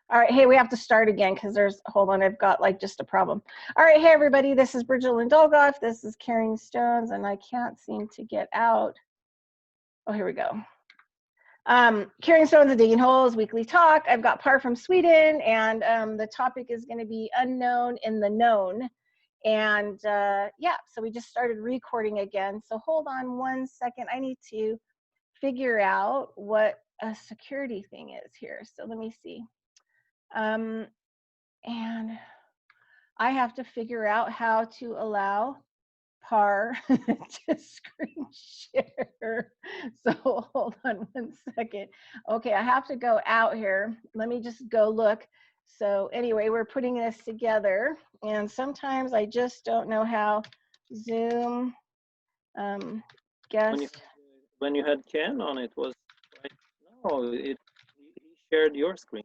All right, hey, we have to start again because hold on, I've got like just a problem. All right, hey everybody, this is Bridget Lynn-Dolgoff. This is Carrying Stones, and I can't seem to get out. Oh, here we go. Carrying Stones and Digging Holes, weekly talk. I've got Par from Sweden, and the topic is going to be unknown in the known. And yeah, so we just started recording again. So hold on one second. I need to figure out what a security thing is here. So let me see. And I have to figure out how to allow Par to screen share. So hold on one second. Okay, I have to go out here. Let me just go look. So anyway, we're putting this together, and sometimes I just don't know how Zoom guest. When you had Ken on, it was right. No, he shared your screen.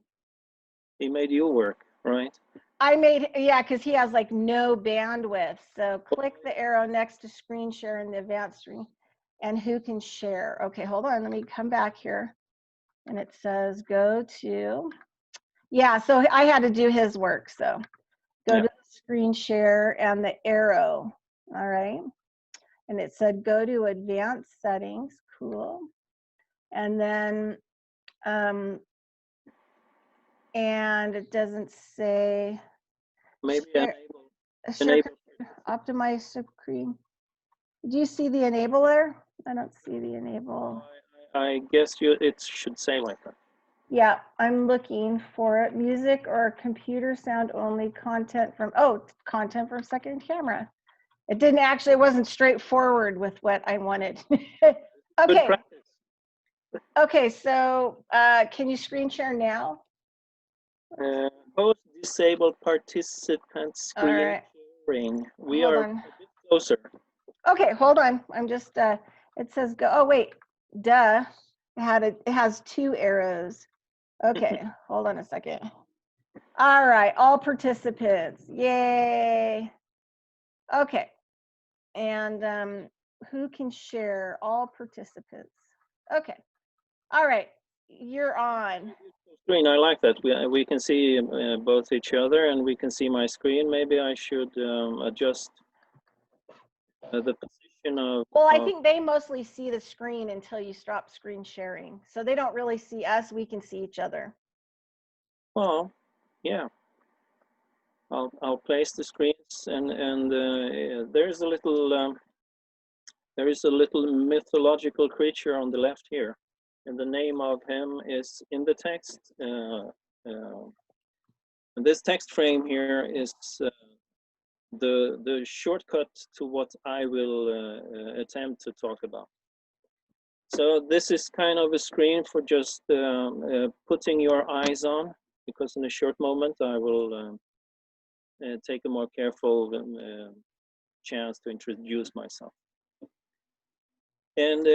He made you work, right? I made, yeah, because he has like no bandwidth. So click the arrow next to screen share in the advanced screen and who can share. Okay, hold on, let me come back here. And it says go to, yeah, so I had to do his work. So go to the screen share and the arrow, all right? And it said go to advanced settings, cool. And then, and it doesn't say, maybe enable optimize screen. Do you see the enabler? I don't see the enable. I guess it should say like that. Yeah, I'm looking for it. Music or computer sound only content from, content from second camera. It didn't actually, it wasn't straightforward with what I wanted. Okay. Okay, so can you screen share now? Both disabled participants screen sharing. We are a bit closer. Okay, hold on. I'm just, it says go, oh wait, duh. It has two arrows. Okay, hold on a second. All right, all participants, yay. Okay, and who can share? All participants. Okay, all right, you're on. Screen, I like that. We can see both each other, and we can see my screen. Maybe I should adjust the position of. Well, I think they mostly see the screen until you stop screen sharing, so they don't really see us. We can see each other. Well, yeah. I'll place the screens, and there is a little mythological creature on the left here, and the name of him is in the text. This text frame here is the shortcut to what I will attempt to talk about. So this is kind of a screen for just putting your eyes on, because in a short moment I will take a more careful chance to introduce myself. And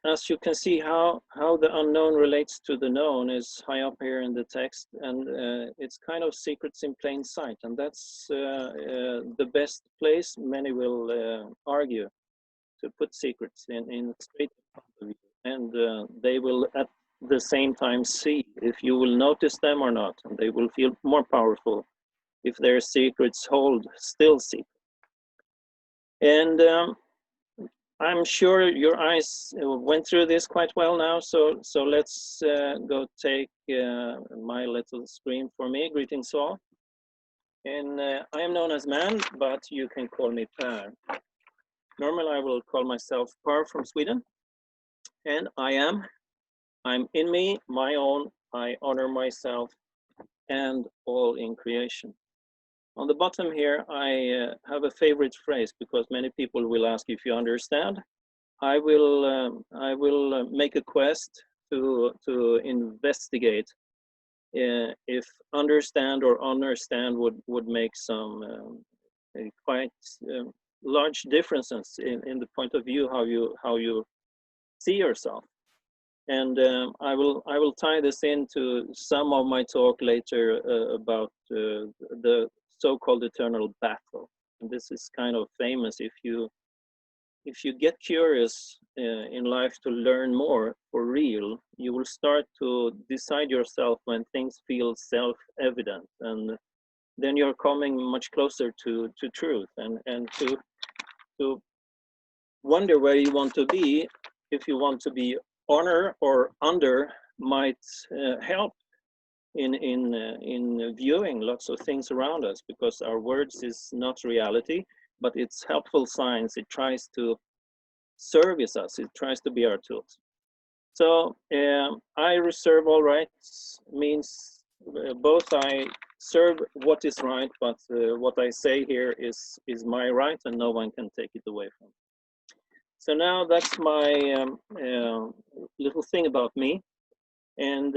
as you can see, how the unknown relates to the known is high up here in the text, and it's kind of secrets in plain sight, and that's the best place, many will argue, to put secrets in straight in front of you, and they will at the same time see if you will notice them or not, and they will feel more powerful if their secrets hold still secret. And I'm sure your eyes went through this quite well now, so let's go take my little screen for me. Greetings all. And I am known as Man, but you can call me Per. Normally I will call myself Par from Sweden, and I'm in me, my own, I honor myself and all in creation. On the bottom here, I have a favorite phrase, because many people will ask if you understand. I will make a quest to investigate if understand or understand would make some quite large differences in the point of view how you see yourself. And I will tie this into some of my talk later about the so-called eternal battle. And this is kind of famous. If you get curious in life to learn more for real, you will start to decide yourself when things feel self-evident, and then you're coming much closer to truth, and to wonder where you want to be. If you want to be honor or under might help in viewing lots of things around us, because our words is not reality, but it's helpful science. It tries to service us. It tries to be our tools. So I reserve all rights means both I serve what is right, but what I say here is my right, and no one can take it away from me. So now that's my little thing about me, and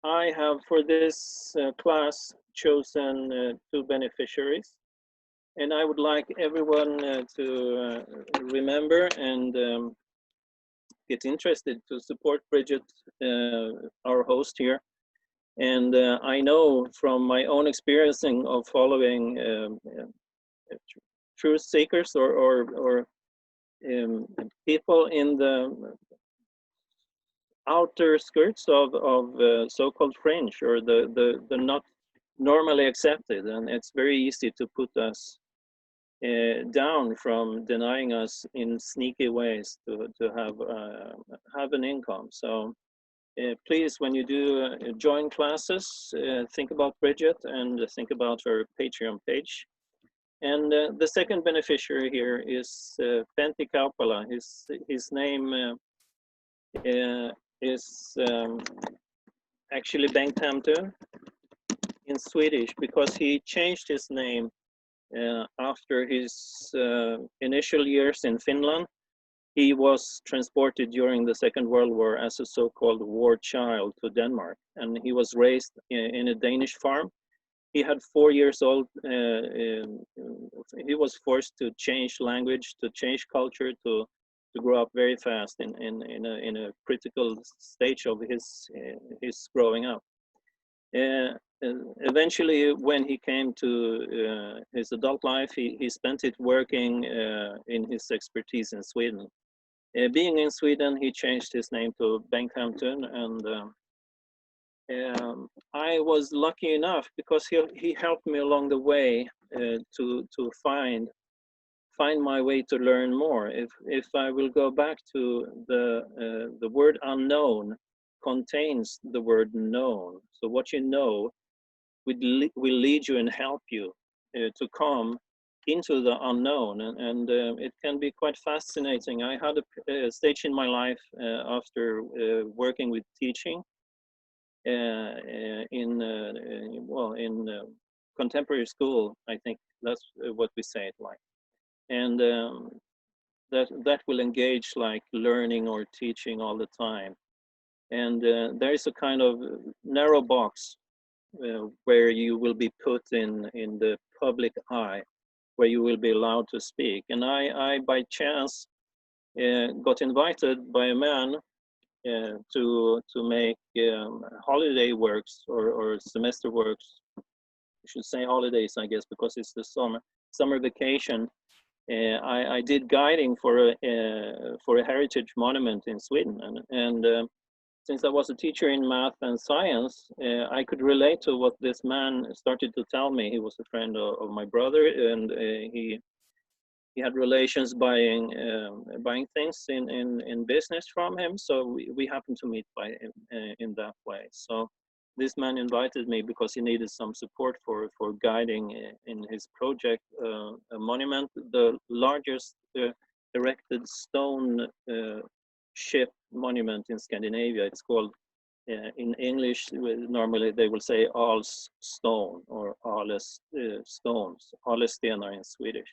I have for this class chosen 2 beneficiaries, and I would like everyone to remember and get interested to support Bridget, our host here. And I know from my own experiencing of following truth seekers or people in the outer skirts of so-called fringe, or the not normally accepted, and it's very easy to put us down from denying us in sneaky ways to have an income. So please, when you do join classes, think about Bridget and think about her Patreon page. And the second beneficiary here is Pentti Kaupala. His name is actually Bengt Hamtun in Swedish, because he changed his name after his initial years in Finland. He was transported during the Second World War as a so-called war child to Denmark, and he was raised in a Danish farm. He had 4 years old. He was forced to change language, to change culture, to grow up very fast in a critical stage of his growing up. Eventually, when he came to his adult life, he spent it working in his expertise in Sweden. Being in Sweden, he changed his name to Bengt Hamtun, and I was lucky enough, because he helped me along the way to find my way to learn more. If I will go back to the word unknown contains the word known. So what you know will lead you and help you to come into the unknown, and it can be quite fascinating. I had a stage in my life after working with teaching in contemporary school. I think that's what we say it like, and that will engage like learning or teaching all the time, and there is a kind of narrow box where you will be put in the public eye, where you will be allowed to speak. And I by chance got invited by a man to make holiday works or semester works. I should say holidays, I guess, because it's the summer vacation. I did guiding for a heritage monument in Sweden, and since I was a teacher in math and science, I could relate to what this man started to tell me. He was a friend of my brother, and he had relations buying things in business from him. So we happened to meet in that way. So this man invited me because he needed some support for guiding in his project, a monument, the largest erected stone ship monument in Scandinavia. It's called, in English, normally they will say Aal's stone or Ales stones, Alestenar in Swedish.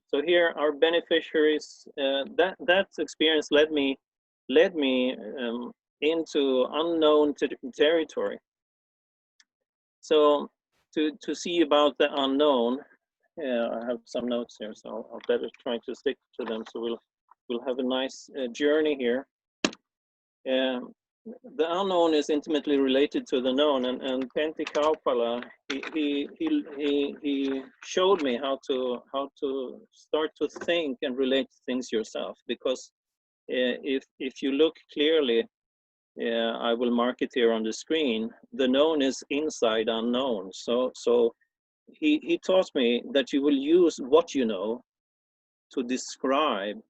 So here our beneficiaries, that experience led me into unknown territory. So to see about the unknown, I have some notes here, so I'll better try to stick to them. So we'll have a nice journey here. the unknown is intimately related to the known, and Pentti Kaupala, he showed me how to start to think and relate things yourself, because if you look clearly, I will mark it here on the screen, the known is inside unknown. So he taught me that you will use what you know to describe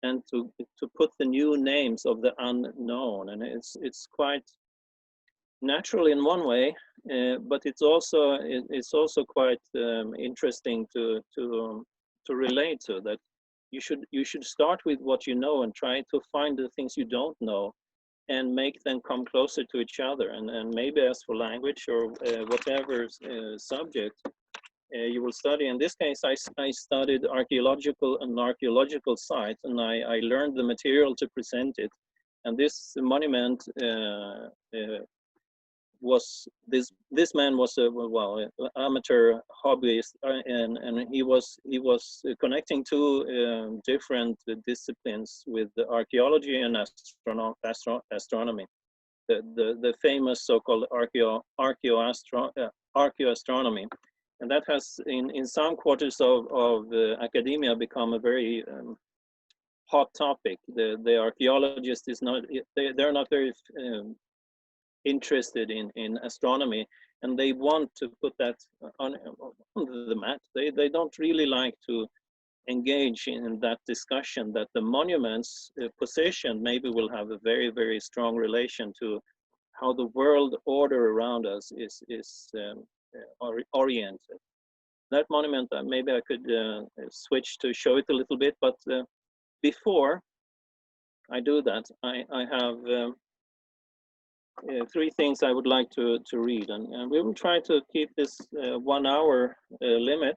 and to put the new names of the unknown, and it's quite natural in one way, but it's also quite interesting to relate to that. You should start with what you know and try to find the things you don't know and make them come closer to each other. And maybe as for language or whatever subject you will study. In this case, I studied archaeological sites, and I learned the material to present it. And this monument this man was a amateur hobbyist, and he was connecting two different disciplines with the archaeology and astronomy. The famous so-called archaeoastronomy, and that has in some quarters of academia become a very hot topic. The archaeologist is not, they're not very interested in astronomy, and they want to put that on the mat. They don't really like to engage in that discussion that the monument's position maybe will have a very, very strong relation to how the world order around us is oriented. That monument, maybe I could switch to show it a little bit, but before I do that, I have three things I would like to read, and we will try to keep this 1 hour limit,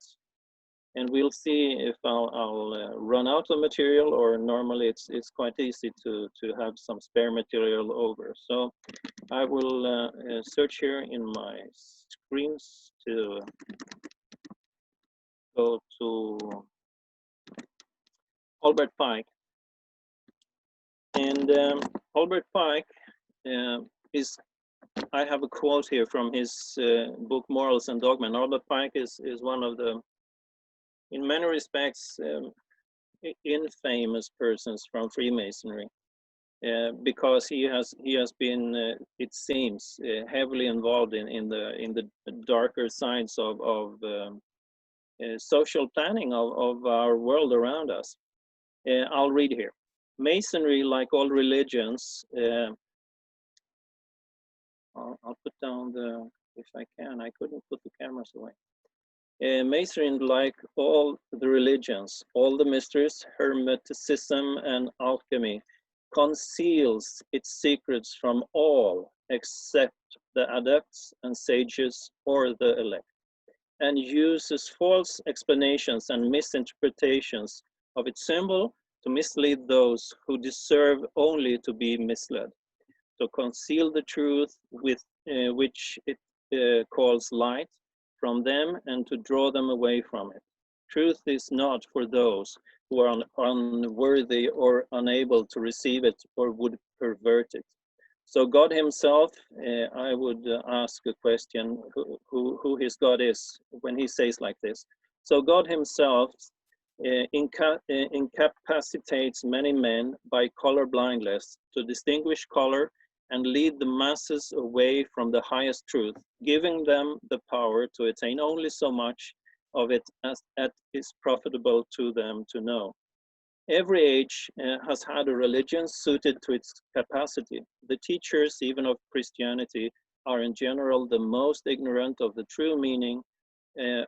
and we'll see if I'll run out of material, or normally it's quite easy to have some spare material over. So I will search here in my screens to go to Albert Pike. And Albert Pike I have a quote here from his book Morals and Dogma. And Albert Pike is one of the, in many respects, infamous persons from Freemasonry, because he has been, it seems, heavily involved in the darker sides of social planning of our world around us. I'll read here. Masonry, like all religions, I'll put down the, if I can, I couldn't put the cameras away. Masonry, like all the religions, all the mysteries, hermeticism and alchemy, conceals its secrets from all except the adepts and sages or the elect, and uses false explanations and misinterpretations of its symbol to mislead those who deserve only to be misled, to conceal the truth with which it calls light from them and to draw them away from it. Truth is not for those who are unworthy or unable to receive it or would pervert it. So God himself, I would ask a question, who his God is when he says like this. So God himself incapacitates many men by color blindness to distinguish color and lead the masses away from the highest truth, giving them the power to attain only so much of it as is profitable to them to know. Every age has had a religion suited to its capacity. The teachers, even of Christianity, are in general the most ignorant of the true meaning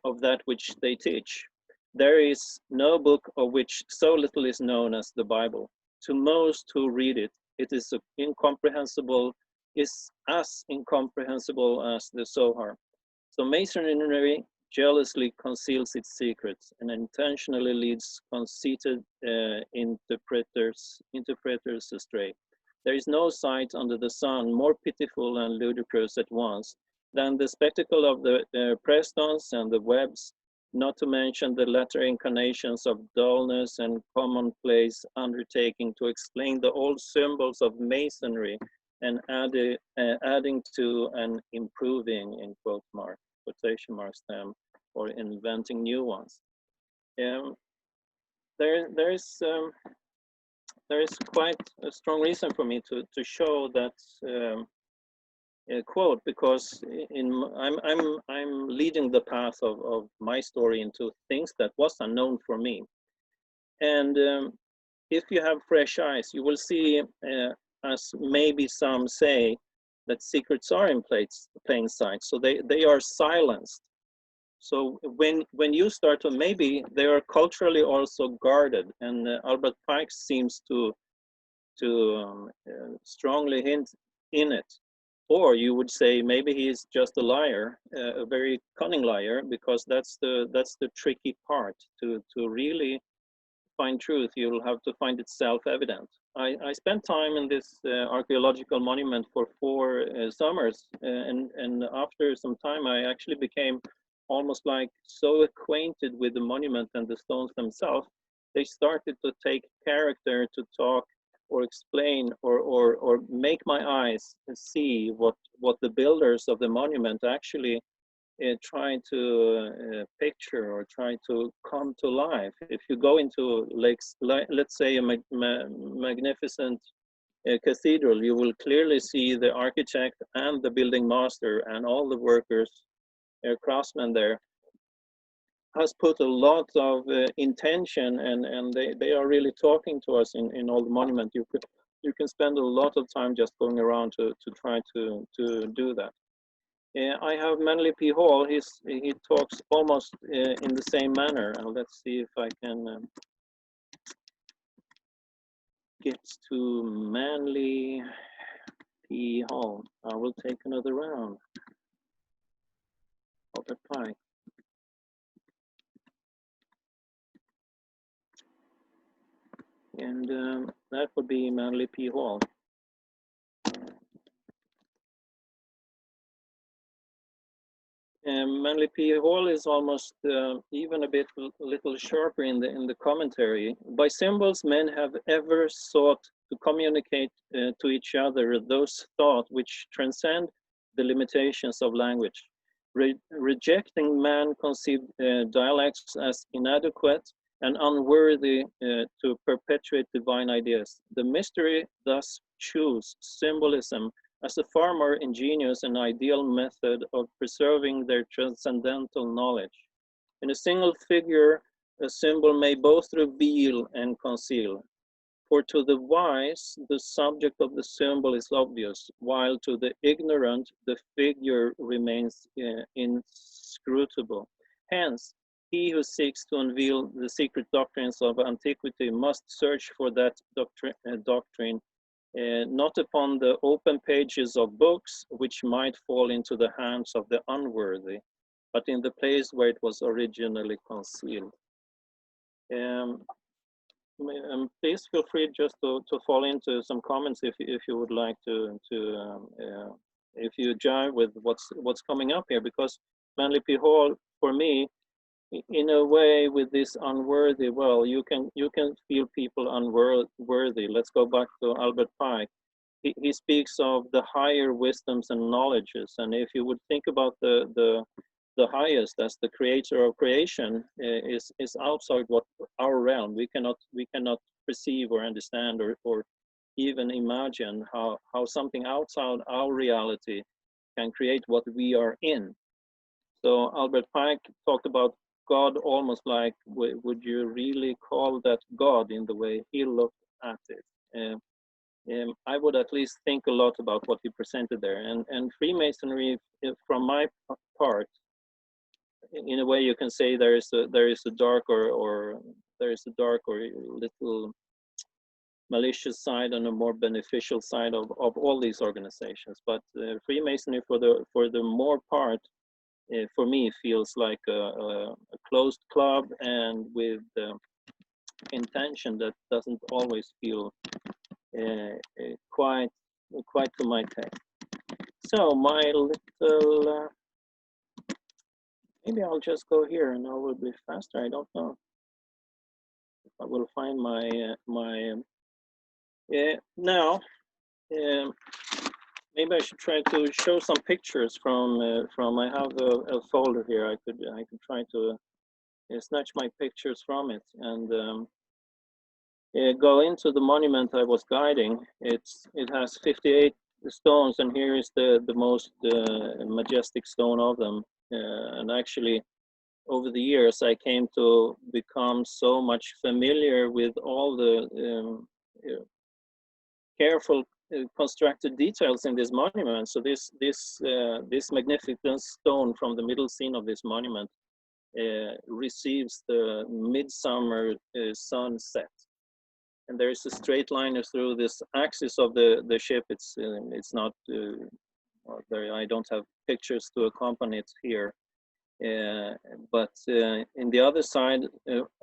of that which they teach. There is no book of which so little is known as the Bible. To most who read it, it is incomprehensible, is as incomprehensible as the Zohar. So Masonry jealously conceals its secrets and intentionally leads conceited interpreters astray. There is no sight under the sun more pitiful and ludicrous at once than the spectacle of the press-ons and the webs, not to mention the latter incarnations of dullness and commonplace undertaking to explain the old symbols of Masonry and adding to and improving, in quotation marks them, or inventing new ones. There is quite a strong reason for me to show that quote, because I'm leading the path of my story into things that was unknown for me. And if you have fresh eyes, you will see, as maybe some say, that secrets are in plain sight, so they are silenced. So when you start to, maybe they are culturally also guarded, and Albert Pike seems to strongly hint in it. Or you would say maybe he's just a liar, a very cunning liar, because that's the tricky part. To really find truth, you'll have to find it self-evident. I spent time in this archaeological monument for 4 summers, and after some time I actually became almost like so acquainted with the monument and the stones themselves. They started to take character, to talk or explain or make my eyes see what the builders of the monument actually try to picture or try to come to life. If you go into let's say a magnificent cathedral, you will clearly see the architect and the building master and all the workers, craftsmen there, has put a lot of intention, and they are really talking to us in all the monument. You can spend a lot of time just going around to try to do that. I have Manly P. Hall. He talks almost in the same manner, and let's see if I can get to Manly P. Hall. I will take another round. Albert Pike. And that would be Manly P. Hall. Manly P. Hall is almost even a little sharper in the commentary. By symbols, men have ever sought to communicate to each other those thoughts which transcend the limitations of language. Rejecting man-conceived dialects as inadequate and unworthy to perpetuate divine ideas, the mystery thus choose symbolism as a far more ingenious and ideal method of preserving their transcendental knowledge. In a single figure, a symbol may both reveal and conceal. For to the wise, the subject of the symbol is obvious, while to the ignorant, the figure remains inscrutable. Hence, he who seeks to unveil the secret doctrines of antiquity must search for that doctrine not upon the open pages of books, which might fall into the hands of the unworthy, but in the place where it was originally concealed. Please feel free just to fall into some comments if you would like to if you jive with what's coming up here, because Manly P. Hall, for me, in a way, with this unworthy, well, you can feel people unworthy. Let's go back to Albert Pike. He speaks of the higher wisdoms and knowledges, and if you would think about the highest as the creator of creation, is outside what our realm. We cannot perceive or understand or even imagine how something outside our reality can create what we are in. So Albert Pike talked about God almost like, would you really call that God in the way he looked at it? I would at least think a lot about what he presented there. And Freemasonry, from my part, in a way you can say there is a dark or little malicious side and a more beneficial side of all these organizations. But Freemasonry, for the more part, for me, feels like a closed club, and with intention that doesn't always feel quite to my taste. So my little, maybe I'll just go here and I will be faster. I don't know if I will find my now. Maybe I should try to show some pictures from I have a folder here. I could try to snatch my pictures from it and go into the monument I was guiding. It has 58 stones, and here is the most majestic stone of them. And actually, over the years, I came to become so much familiar with all the careful constructed details in this monument. So this magnificent stone from the middle scene of this monument receives the midsummer sunset, and there is a straight line through this axis of the ship. It's not there. I don't have pictures to accompany it here. But in the other side,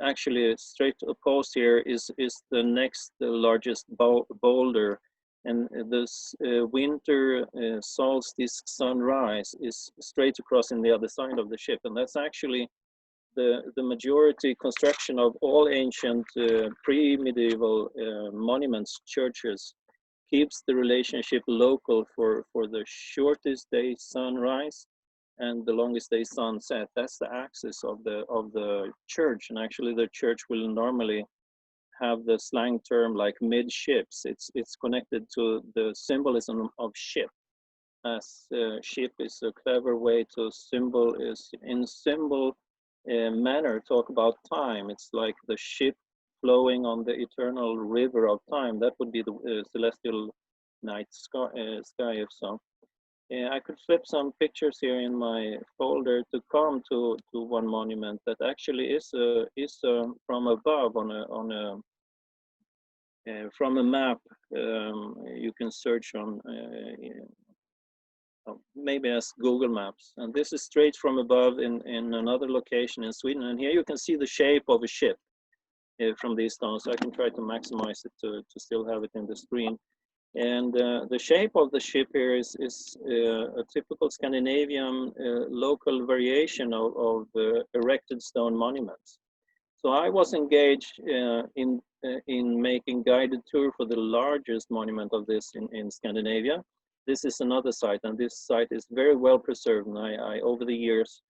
actually straight opposed here is the next largest boulder, and this winter solstice sunrise is straight across in the other side of the ship, and that's actually the majority construction of all ancient pre-medieval monuments, churches, keeps the relationship local for the shortest day sunrise and the longest day sunset. That's the axis of the church, and actually the church will normally have the slang term like midships. It's connected to the symbolism of ship, as ship is a clever way to symbol manner talk about time. It's like the ship flowing on the eternal river of time. That would be the celestial night sky, if so. I could flip some pictures here in my folder to come to one monument that actually is from above from a map. You can search on maybe as Google Maps, and this is straight from above in another location in Sweden. And here you can see the shape of a ship from these stones. So I can try to maximize it to still have it in the screen. And the shape of the ship here is a typical Scandinavian local variation of erected stone monuments. So I was engaged in making guided tour for the largest monument of this in Scandinavia. This is another site, and this site is very well preserved. And I over the years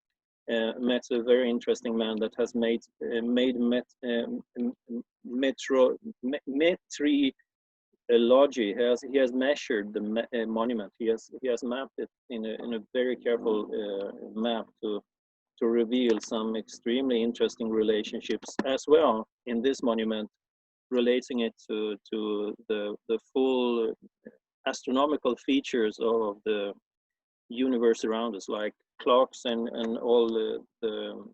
met a very interesting man that has made metrology. He has measured the monument. He has mapped it in a very careful map to reveal some extremely interesting relationships as well in this monument, relating it to the full astronomical features of the universe around us, like clocks and all the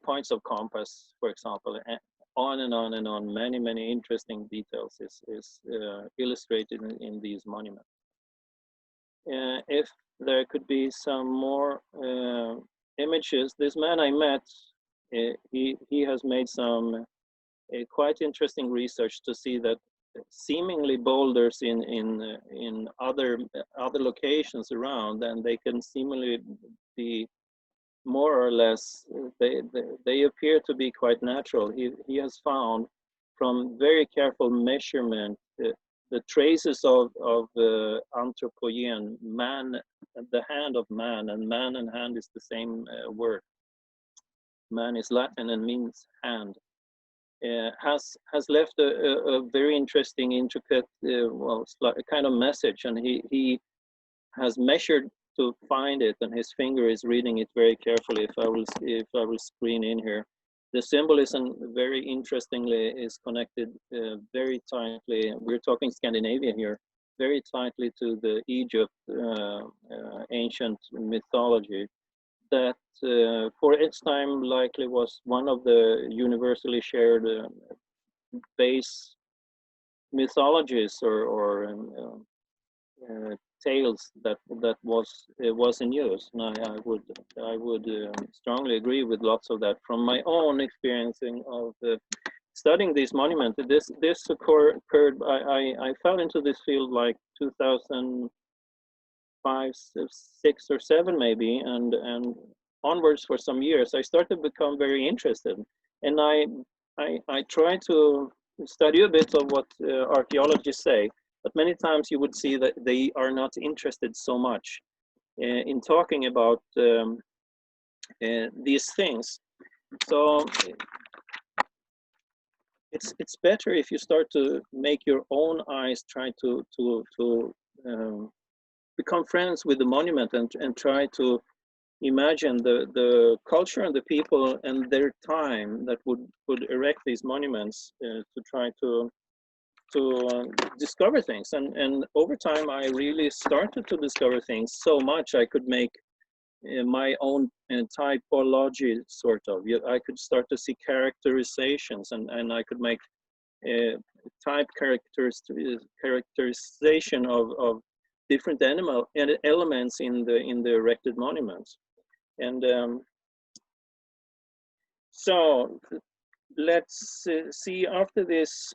points of compass, for example. On and on and on. Many interesting details is illustrated in these monuments. If there could be some more images, this man I met, he has made some quite interesting research to see that seemingly boulders in other locations around, and they can seemingly be more or less, they appear to be quite natural. He has found from very careful measurement the traces of anthropogen, man, the hand of man, and man and hand is the same word. Man is Latin and means hand. Has left a very interesting, intricate, kind of message, and he has measured to find it, and his finger is reading it very carefully. If I will screen in here, the symbolism very interestingly is connected very tightly. We're talking Scandinavia here, very tightly to the Egypt ancient mythology that for its time likely was one of the universally shared base mythologies or tales that was in use. And I would strongly agree with lots of that from my own experiencing of studying these monuments. This occurred. I fell into this field like 2005, 6 or 7 maybe, and onwards for some years. I started to become very interested, and I try to study a bit of what archaeologists say. But many times you would see that they are not interested so much in talking about these things. So it's better if you start to make your own eyes try to become friends with the monument and try to imagine the culture and the people and their time that would erect these monuments to try to discover things. And over time I really started to discover things so much I could make my own typology, sort of. I could start to see characterizations, and I could make type characterization of different animal elements in the erected monuments. And so let's see, after this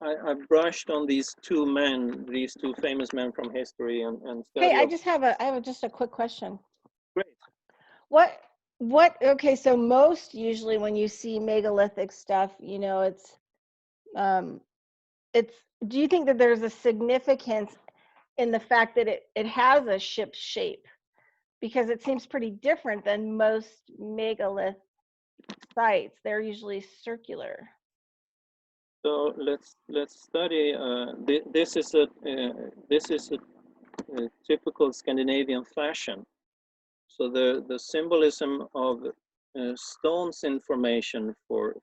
I brushed on these two men, these two famous men from history and study. Hey, I have just a quick question. Great. Okay, so most usually when you see megalithic stuff, you know, do you think that there's a significance in the fact that it has a ship shape? Because it seems pretty different than most megalith sites. They're usually circular. So let's study. This is a typical Scandinavian fashion. So the symbolism of stones in formation for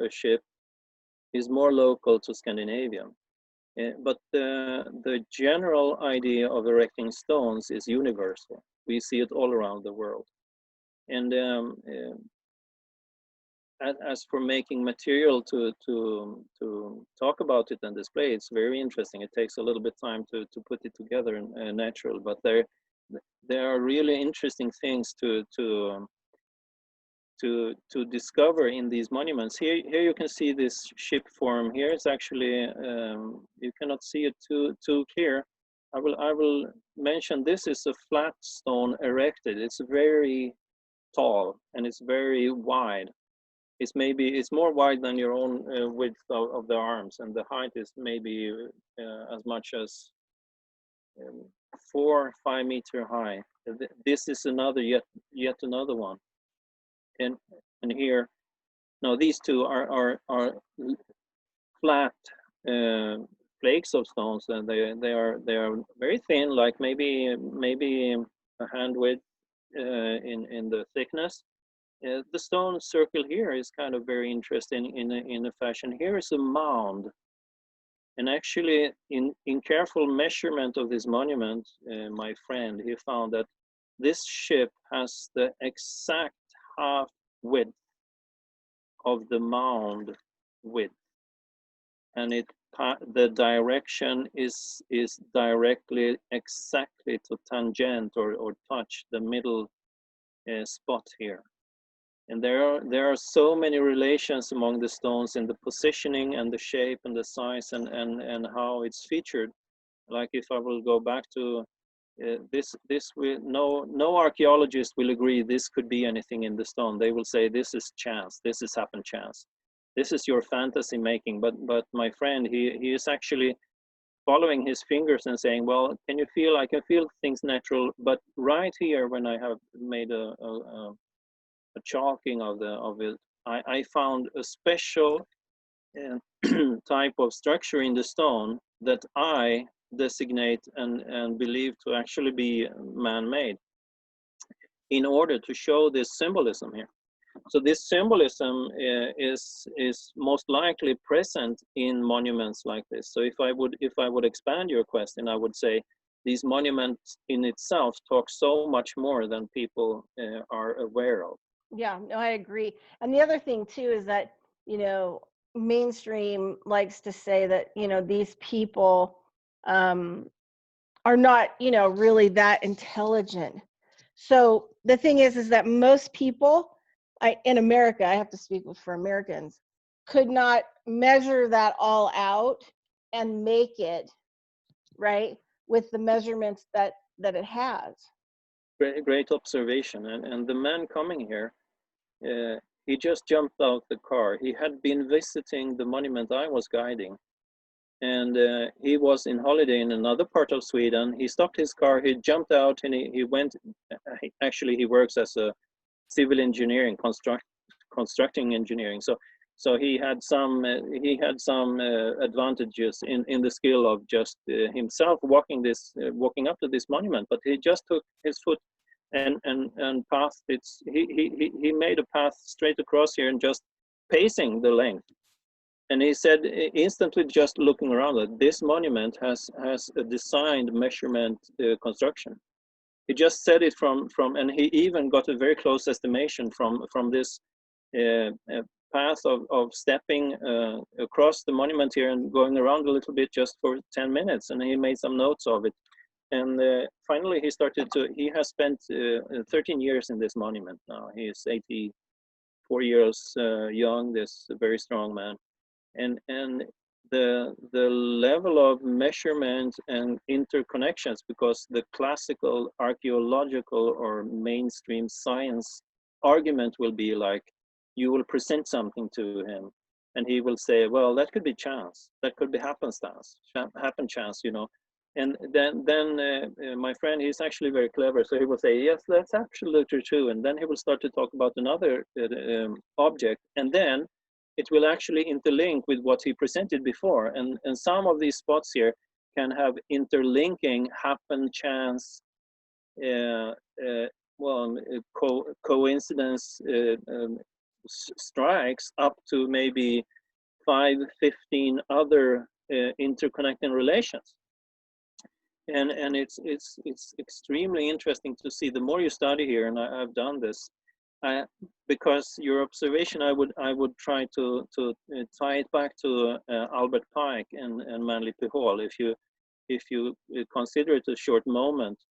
a ship is more local to Scandinavia. But the general idea of erecting stones is universal. We see it all around the world. And as for making material to talk about it and display, it's very interesting. It takes a little bit time to put it together and natural, but there are really interesting things to discover in these monuments. Here you can see this ship form. Here it's actually you cannot see it too clear. I will mention this is a flat stone erected. It's very tall and it's very wide. It's more wide than your own width of the arms, and the height is maybe as much as 4 or 5 meter high. This is another yet another one. And here, now these two are flat flakes of stones, and they are very thin, like maybe a hand width in the thickness. The stone circle here is kind of very interesting in a fashion. Here is a mound, and actually in careful measurement of this monument, my friend, he found that this ship has the exact half width of the mound width, and the direction is directly exactly to tangent or touch the middle spot here. And there are so many relations among the stones in the positioning and the shape and the size and how it's featured. Like if I will go back to no archaeologist will agree this could be anything in the stone. They will say this is chance, this is happen chance, this is your fantasy making. But my friend, he is actually following his fingers and saying, well, can you feel? I can feel things natural, but right here when I have made a chalking of it, I found a special type of structure in the stone that I designate and believe to actually be man-made in order to show this symbolism here. So this symbolism is most likely present in monuments like this. So if I would expand your question, I would say these monuments in itself talk so much more than people are aware of. Yeah, no, I agree. And the other thing too is that, you know, mainstream likes to say that, you know, these people are not, you know, really that intelligent. So the thing is that most people in America, I have to speak for Americans, could not measure that all out and make it right with the measurements that it has. Great observation. And the man coming here, he just jumped out the car. He had been visiting the monument I was guiding, and he was in holiday in another part of Sweden. He stopped his car, he jumped out, and he went. Actually, he works as a civil engineering, constructing engineering. So he had some advantages in the skill of just himself walking up to this monument. But he just took his foot and passed it. He made a path straight across here and just pacing the length. And he said instantly, just looking around, that this monument has a designed measurement construction. He just said it from, and he even got a very close estimation from this path of stepping across the monument here and going around a little bit just for 10 minutes. And he made some notes of it. And finally, he has spent 13 years in this monument now. He is 84 years young, this very strong man. And the level of measurement and interconnections, because the classical archaeological or mainstream science argument will be like, you will present something to him and he will say, well, that could be chance, that could be happen chance, you know. And then my friend, he's actually very clever, so he will say, yes, that's absolutely true. And then he will start to talk about another object, and then it will actually interlink with what he presented before. And some of these spots here can have interlinking, happen, chance, coincidence strikes up to maybe 5-15 other interconnecting relations. And it's extremely interesting to see. The more you study here, and I've done this, because your observation, I would try to tie it back to Albert Pike and Manly P. Hall. If you consider it a short moment,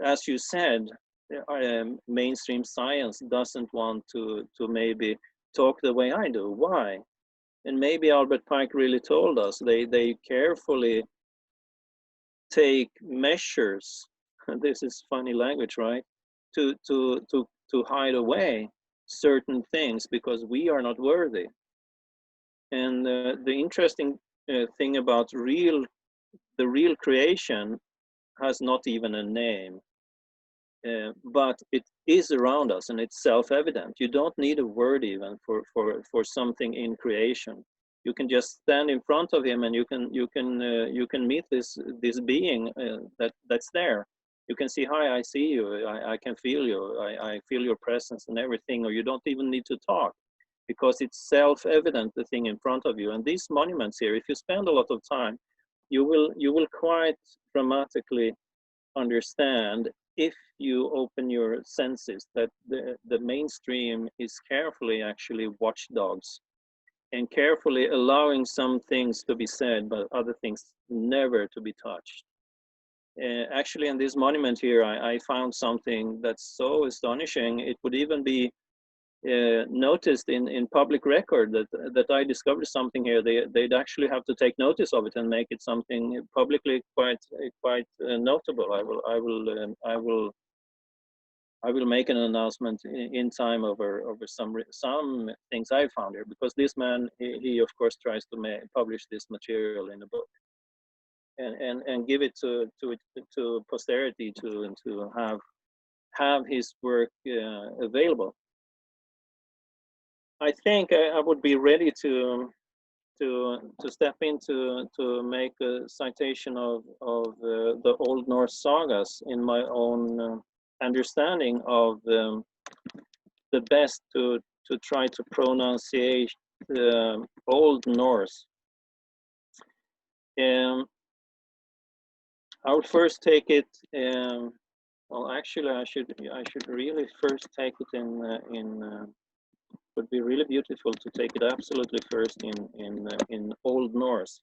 as you said, mainstream science doesn't want to maybe talk the way I do. Why? And maybe Albert Pike really told us they carefully take measures. This is funny language, right? To hide away certain things because we are not worthy. And the interesting thing about the real creation has not even a name, but it is around us and it's self-evident. You don't need a word even for something in creation. You can just stand in front of him and you can meet this being that's there. You can see, hi, I see you, I can feel you, I feel your presence and everything, or you don't even need to talk because it's self-evident, the thing in front of you. And these monuments here, if you spend a lot of time, you will quite dramatically understand, if you open your senses, that the mainstream is carefully actually watchdogs and carefully allowing some things to be said, but other things never to be touched. Actually, in this monument here, I found something that's so astonishing. It would even be noticed in public record that I discovered something here. They'd actually have to take notice of it and make it something publicly quite notable. I will make an announcement in time over some things I found here, because this man, he of course tries to publish this material in a book and give it to posterity to have his work available. I think I would be ready to step into to make a citation of the Old Norse sagas in my own understanding of the best to try to pronunciate Old Norse. I would first take it. Well, actually, I should really first take it in. Would be really beautiful to take it absolutely first in Old Norse.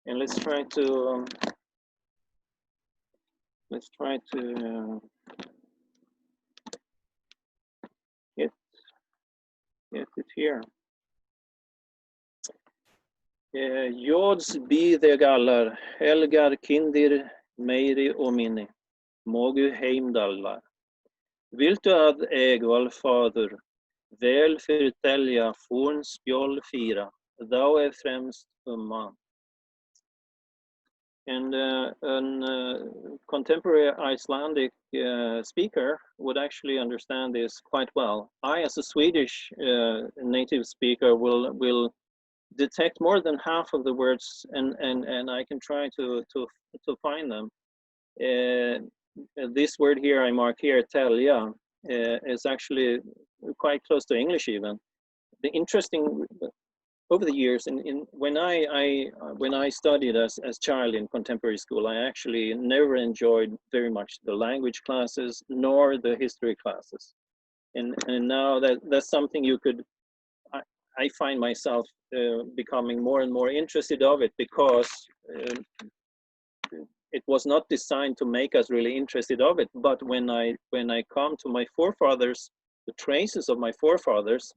And let's try to get it here. Jods bide gallar, helgar kindir, meiri och minni, mogu heimdallar. Vilt du att äg vallfader, väl förtälja forn spjål fira, thou är främst umma. And contemporary Icelandic speaker would actually understand this quite well. I, as a Swedish native speaker, will detect more than half of the words, and I can try to find them. This word here I mark here, telja, is actually quite close to English even. The interesting, over the years, when I studied as child in contemporary school, I actually never enjoyed very much the language classes nor the history classes, and now that's something you could. I find myself becoming more and more interested of it, because it was not designed to make us really interested of it. But when I come to my forefathers, the traces of my forefathers,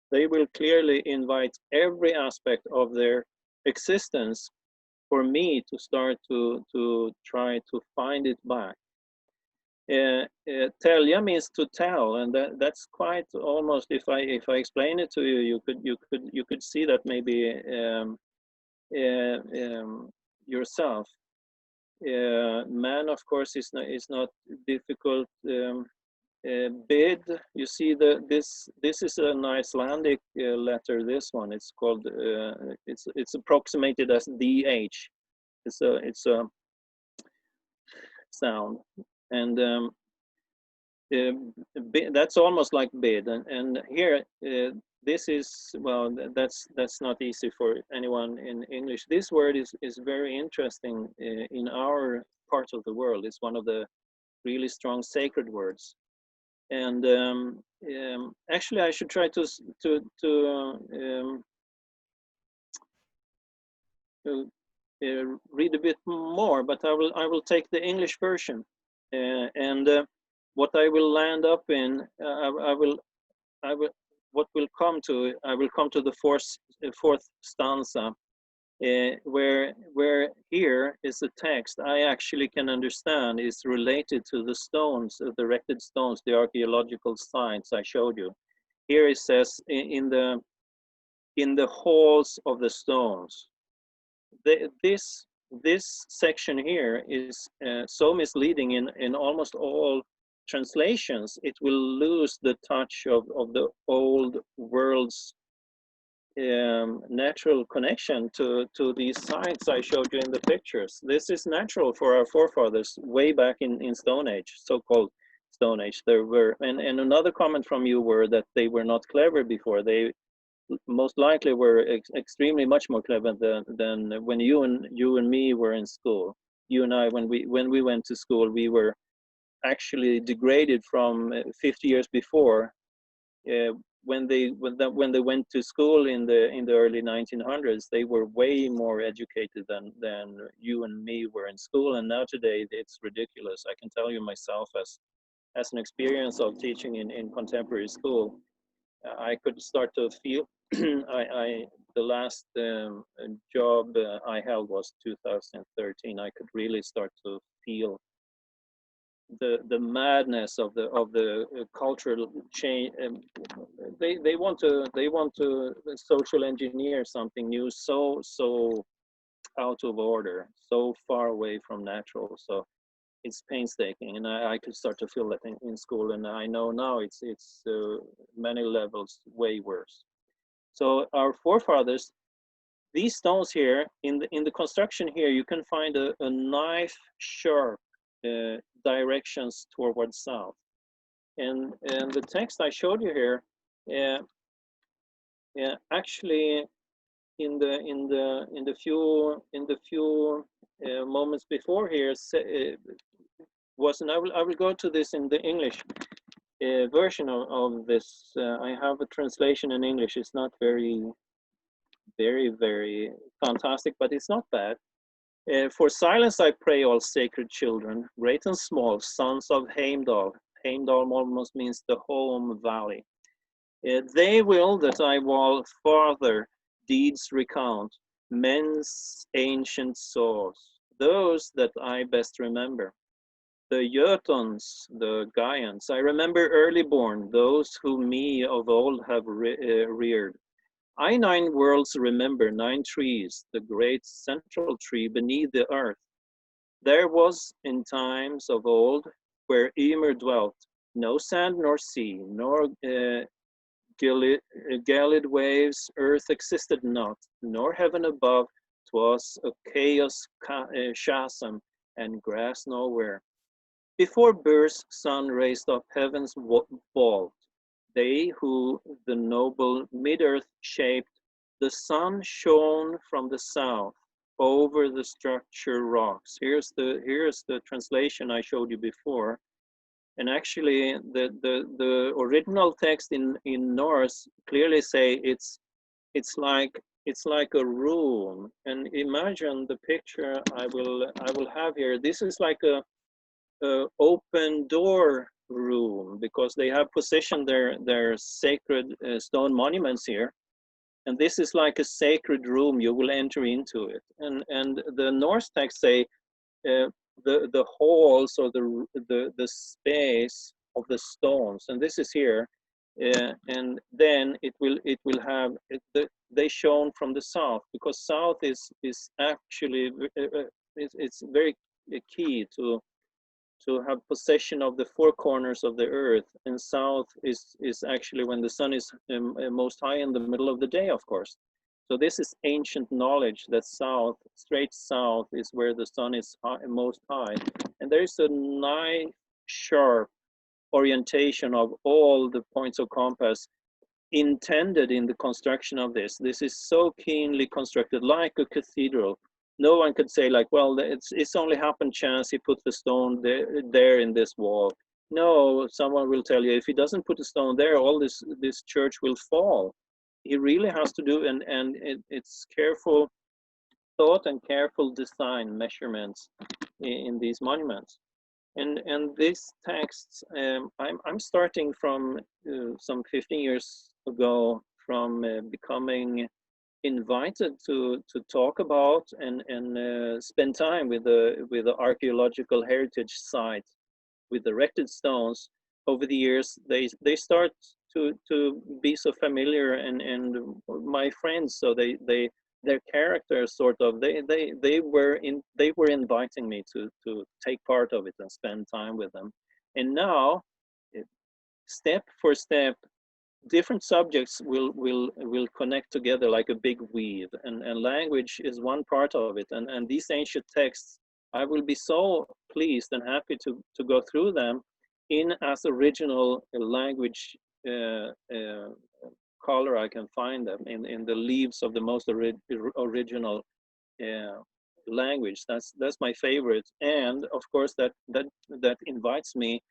they will clearly invite every aspect of their existence for me to start to try to find it back. Telja means to tell, and that's quite almost, if I explain it to you, you could see that maybe yourself. Man, of course, is not difficult. Bid, you see this is an Icelandic letter. This one, it's called it's approximated as DH. It's a sound, and that's almost like bid. And here this is, well, that's not easy for anyone in English. This word is very interesting in our part of the world. It's one of the really strong sacred words. And actually, I should try to read a bit more, but I will take the English version, and what I will land up in, I will what will come to, I will come to the fourth stanza, where here is a text I actually can understand is related to the stones, the erected stones, the archaeological sites I showed you. Here it says, in the halls of the stones. This section here is so misleading in almost all translations. It will lose the touch of the old world's natural connection to these sites I showed you in the pictures. This is natural for our forefathers way back in Stone Age, so-called Stone Age. There were, and another comment from you were that they were not clever before. They most likely were extremely much more clever than when you and me were in school. You and I, when we went to school, we were actually degraded from 50 years before. When they went to school in the early 1900s, they were way more educated than you and me were in school. And now today, it's ridiculous. I can tell you myself, as an experience of teaching in contemporary school, I could start to feel. The last job I held was 2013. I could really start to feel the madness of the cultural change. They want to social engineer something new, so out of order, so far away from natural. So it's painstaking, and I could start to feel that in school, and I know now it's many levels way worse. So our forefathers, these stones here in the construction here, you can find a knife sharp directions towards south, and the text I showed you here, actually in the few moments before here was, and I will go to this in the English version of this. I have a translation in English. It's not very fantastic, but it's not bad. For silence I pray, all sacred children, great and small, sons of Heimdall. Heimdall almost means the home valley. They will that I will farther deeds recount, men's ancient saws, those that I best remember. The Jötuns, the Giants, I remember early born, those who me of old have reared. I 9 worlds remember, 9 trees, the great central tree beneath the earth. There was in times of old where Ymir dwelt, no sand nor sea, nor galled waves, earth existed not, nor heaven above, 'twas a chaos chasm, and grass nowhere. Before Bur's sun raised up heaven's vault, they who the noble mid-earth shaped, the sun shone from the south over the structure rocks. Here's the translation I showed you before. And actually, the original text in Norse clearly say it's like a room. And imagine the picture I will have here. This is like a open door room, because they have positioned their sacred stone monuments here. And this is like a sacred room. You will enter into it. And the Norse text say the halls, or the space of the stones, and this is here, and then it will have they shone from the south, because south is actually it's very key to have possession of the four corners of the earth. And south is actually when the sun is most high in the middle of the day, of course. So this is ancient knowledge, that south, straight south, is where the sun is most high. And there is a nice sharp orientation of all the points of compass intended in the construction of this. This is so keenly constructed, like a cathedral. No one could say like, well, it's only happened chance he put the stone there in this wall. No, someone will tell you, if he doesn't put a stone there, all this church will fall. He really has to do, and it's careful thought and careful design measurements in these monuments. And these texts, I'm starting from some 15 years ago, from becoming invited to talk about and spend time with the archaeological heritage site with erected stones. Over the years, they start to be so familiar, and my friends, so their characters sort of they were inviting me to take part of it and spend time with them. And now, step for step, different subjects will connect together like a big weave, and language is one part of it. And these ancient texts, I will be so pleased and happy to go through them in as original language color I can find them, in the leaves of the most original language. That's my favorite. And of course that invites me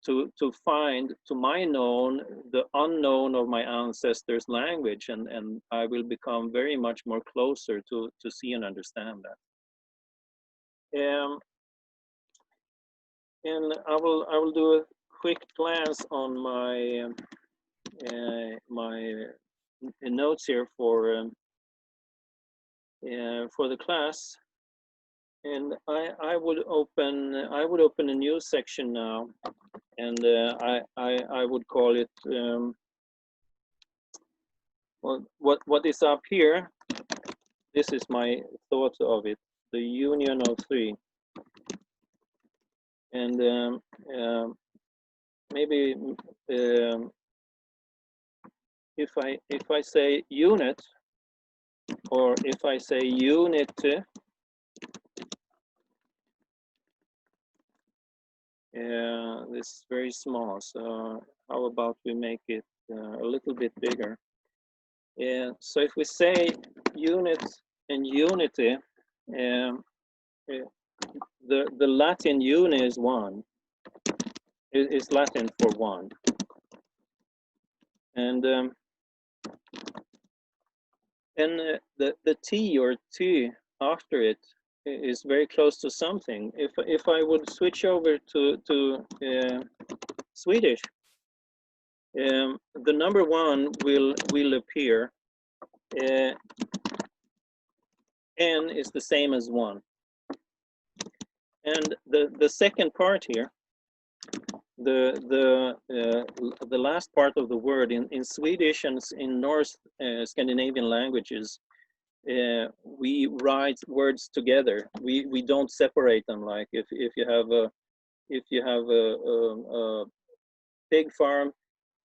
to find, to my known, the unknown of my ancestors' language, and I will become very much more closer to see and understand that. And I will do a quick glance on my my notes here for the class. And I would open a new section now, and I would call it well, what is up here. This is my thought of it: the union of three. And maybe if I say unit, or if I say unity, this is very small. So how about we make it a little bit bigger? So if we say unit and unity, the Latin uni is one. Is Latin for one. And the T or T after it is very close to something. If I would switch over to Swedish, the number one will appear. N is the same as one. And the second part here the last part of the word in Swedish and in North Scandinavian languages, we write words together. We don't separate them. Like if you have a pig farm,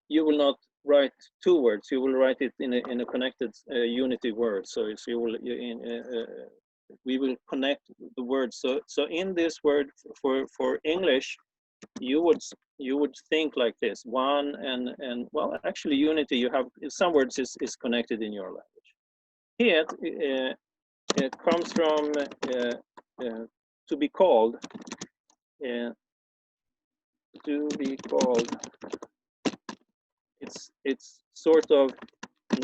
you will not write two words. You will write it in a connected unity word. So you will we will connect the words. So in this word for English, you would think like this: one and well, actually unity. You have some words is connected in your language. Here it comes from to be called. To be called. It's sort of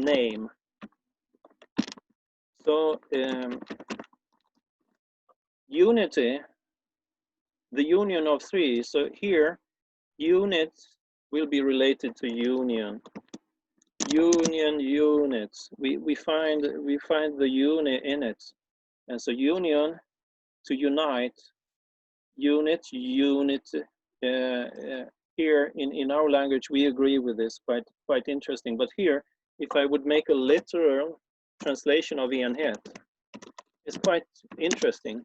name. So unity, the union of three. So here, unit will be related to union. Union, units. We find the unit in it, and so union, to unite. Unit, unit. Here in our language, we agree with this. Quite interesting. But here, if I would make a literal translation of enhet, it's quite interesting.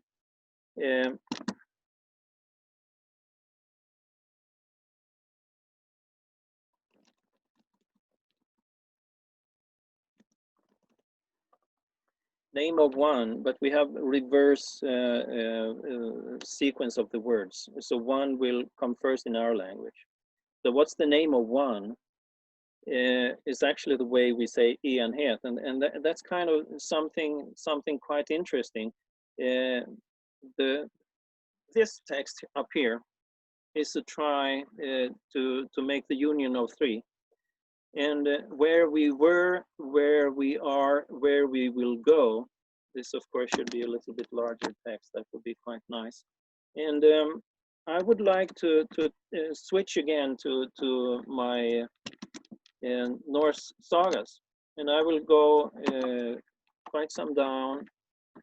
Name of one, but we have reverse sequence of the words. So one will come first in our language. So what's the name of one is actually the way we say enhet, and that's kind of something quite interesting. This text up here is to try to make the union of three. And where we were, where we are, where we will go. This, of course, should be a little bit larger text. That would be quite nice. And I would like to switch again to my Norse sagas, and I will go quite some down.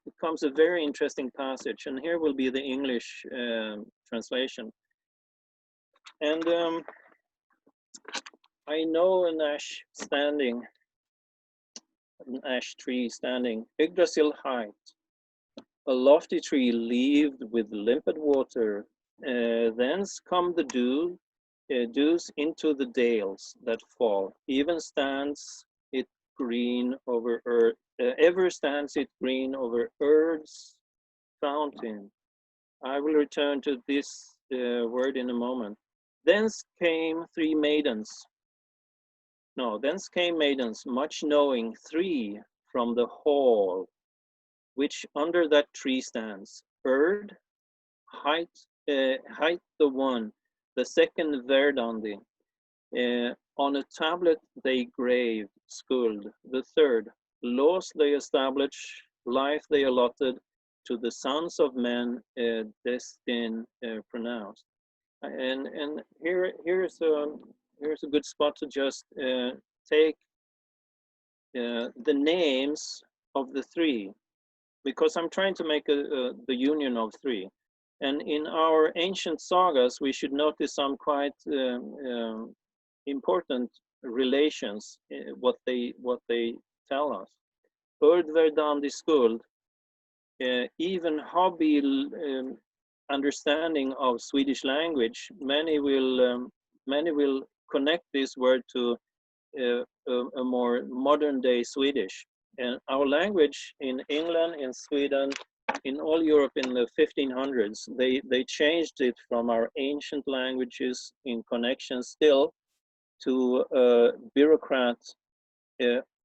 It comes a very interesting passage, and here will be the English translation. And I know an ash tree standing, Yggdrasil height, a lofty tree leaved with limpid water. Thence come the dews into the dales that fall. Even stands it green over earth. Ever stands it green over earth's fountain. I will return to this word in a moment. Thence came maidens, much knowing, three from the hall, which under that tree stands. Erd, height the one, the second Verdandi. On a tablet they graved, skuld. The third, laws they established, life they allotted, to the sons of men, destined pronounced. And here's a good spot to just take the names of the three, because I'm trying to make the union of three. And in our ancient sagas, we should notice some quite important relations, what they tell us. Ord verdandi skuld, even hobby understanding of Swedish language, many will connect this word to a more modern day Swedish. And our language in England, in Sweden, in all Europe in the 1500s, they changed it from our ancient languages in connection still to bureaucrat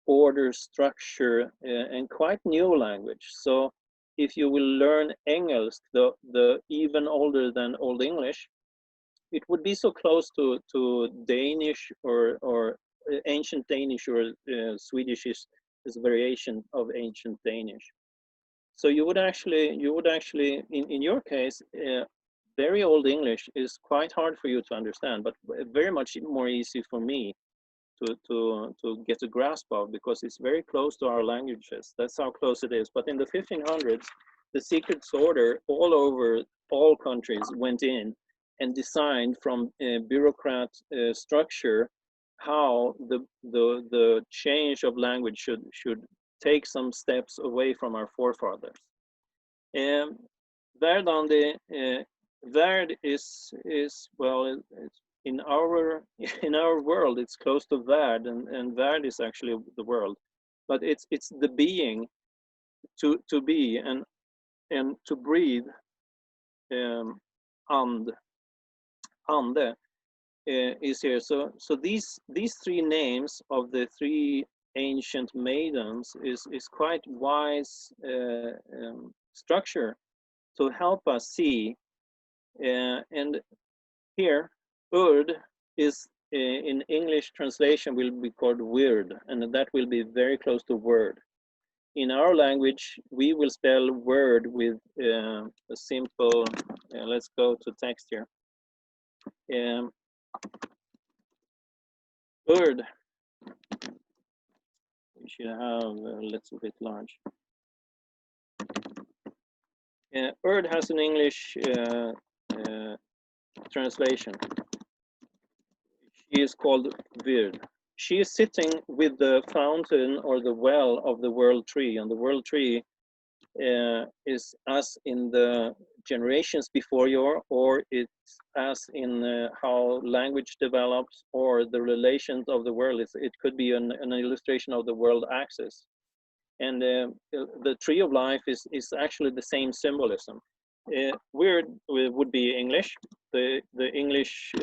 order, structure, and quite new language. So if you will learn Engelsk, the even older than Old English, it would be so close to Danish or ancient Danish, or Swedish is a variation of ancient Danish. So you would actually in your case, very Old English is quite hard for you to understand, but very much more easy for me to get a grasp of, because it's very close to our languages. That's how close it is. But in the 1500s, the secret order all over all countries went in and designed from a bureaucrat structure how the change of language should take some steps away from our forefathers. Verdandi, Verd is well, it's in our world it's close to Verd, and Verd is actually the world, but it's the being, to be and to breathe, and ande is here. So these three names of the three ancient maidens is quite wise structure to help us see. And here, Urd is in English translation will be called weird, and that will be very close to word. In our language, we will spell word with a simple, let's go to text here. Urd, we should have a little bit large. Urd has an English translation. She is called Vird. She is sitting with the fountain or the well of the world tree, and the world tree is us in the generations before you, or it's us in how language develops, or the relations of the world. It could be an illustration of the world axis. And the tree of life is actually the same symbolism. Weird would be English. The English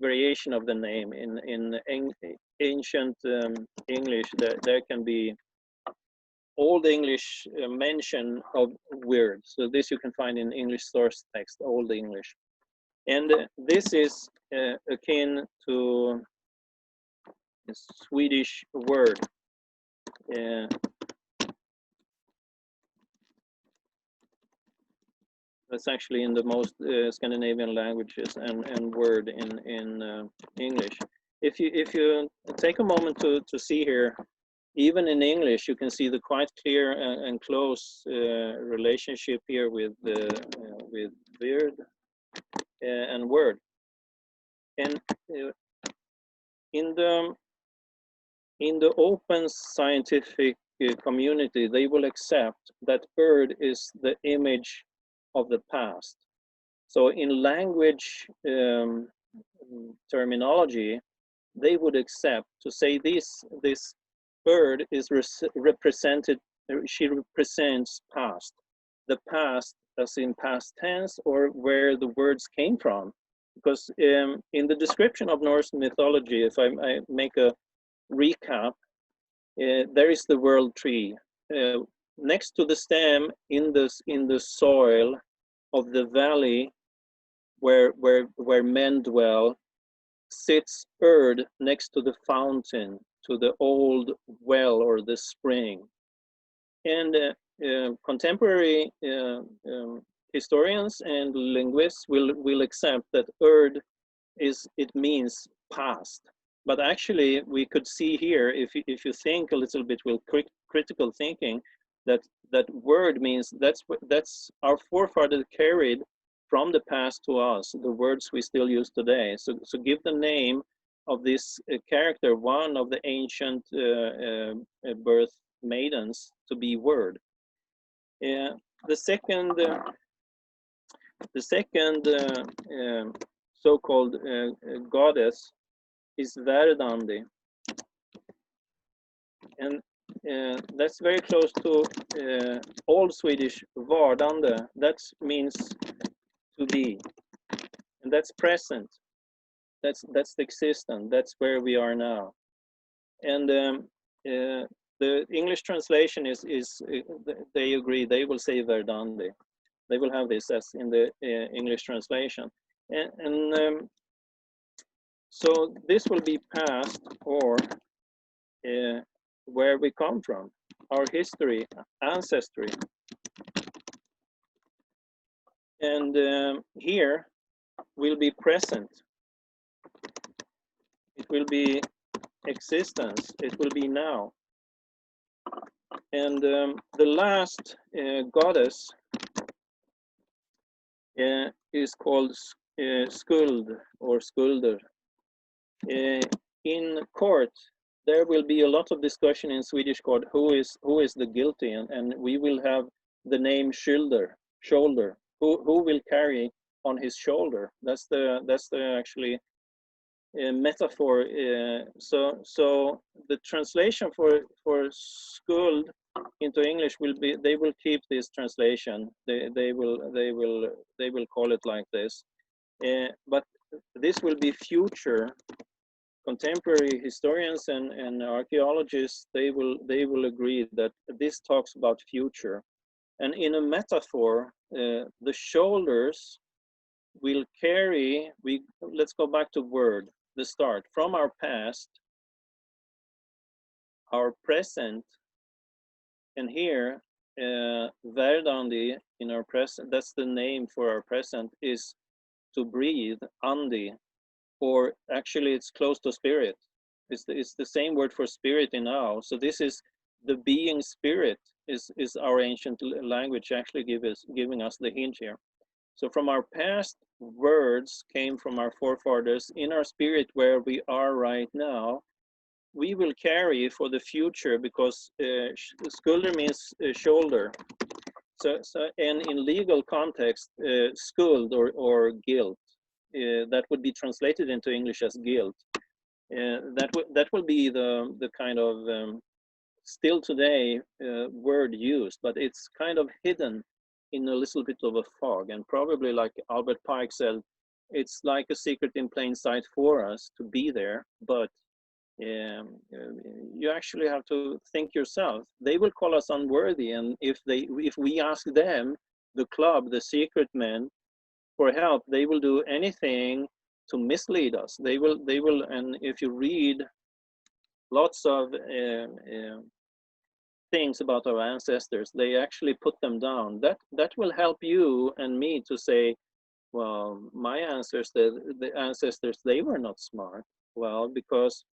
variation of the name in ancient English, there can be Old English mention of weird. So this you can find in English source text, Old English. And this is akin to a Swedish word. That's actually in the most Scandinavian languages and word in English. If you take a moment to see here, even in English, you can see the quite clear and close relationship here with weird and word. And in the open scientific community, they will accept that Urd is the image of the past. So in language terminology, they would accept to say this Urd is represented, she represents past. The past as in past tense, or where the words came from. Because in the description of Norse mythology, if I make a recap, there is the world tree. Next to the stem in the soil of the valley where men dwell, sits Urd next to the fountain, to the old well or the spring. And contemporary historians and linguists will accept that Urd means past. But actually, we could see here, if you think a little bit with critical thinking, that word means that's our forefather carried from the past to us, the words we still use today. So give the name of this character, one of the ancient birth maidens, to be word. The second so-called goddess is Verdandi, and that's very close to Old Swedish Vardande. That means to be, and that's present. That's the existence. That's where we are now. And the English translation is they agree. They will say Verdandi. They will have this as in the English translation, and so this will be past, or where we come from, our history, ancestry. And here will be present. It will be existence. It will be now. And the last goddess is called skuld or skulder. In court, there will be a lot of discussion in Swedish court who is the guilty, and we will have the name shoulder. Who will carry on his shoulder? That's the actually metaphor. So the translation for skuld into English will be, they will keep this translation. They will call it like this. But this will be future. Contemporary historians and archaeologists, they will agree that this talks about future. And in a metaphor, the shoulders will carry, let's go back to word, the start, from our past, our present, and here, verdandi in our present, that's the name for our present, is to breathe, andi, or actually it's close to spirit. It's the same word for spirit in now. So this is the being spirit is our ancient language actually giving us the hint here. So from our past, words came from our forefathers. In our spirit where we are right now, we will carry for the future, because skulder means shoulder. So and in legal context, skuld or guilt, that would be translated into English as guilt. That will be the kind of still today word used, but it's kind of hidden in a little bit of a fog. And probably, like Albert Pike said, it's like a secret in plain sight for us to be there, but you actually have to think yourself. They will call us unworthy, and if we ask them, the club, the secret men, for help, they will do anything to mislead us. They will, and if you read lots of things about our ancestors, they actually put them down. That will help you and me to say, well, my ancestors, the ancestors, they were not smart. Well, because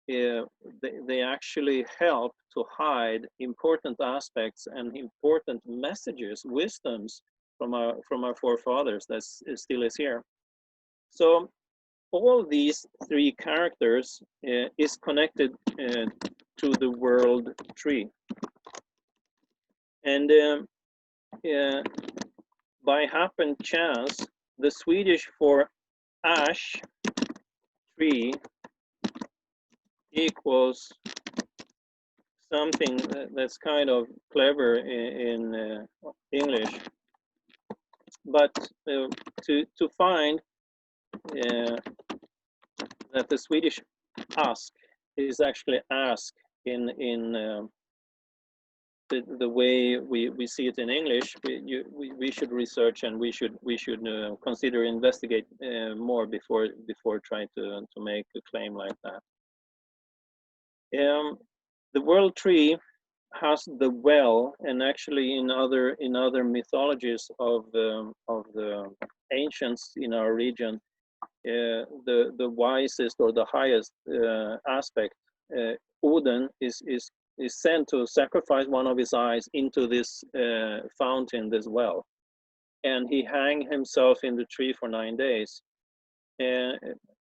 they actually help to hide important aspects and important messages, wisdoms from our forefathers that still is here. So all these three characters is connected to the world tree. And by happen chance, the Swedish for ash, tree, equals something that's kind of clever in English. But to find that the Swedish ask is actually ask in the way we see it in English, we should research, and we should consider, investigate more before trying to make a claim like that. The world tree has the well, and actually in other mythologies of the ancients in our region, the wisest or the highest aspect, Odin, is sent to sacrifice one of his eyes into this fountain, this well, and he hang himself in the tree for 9 days.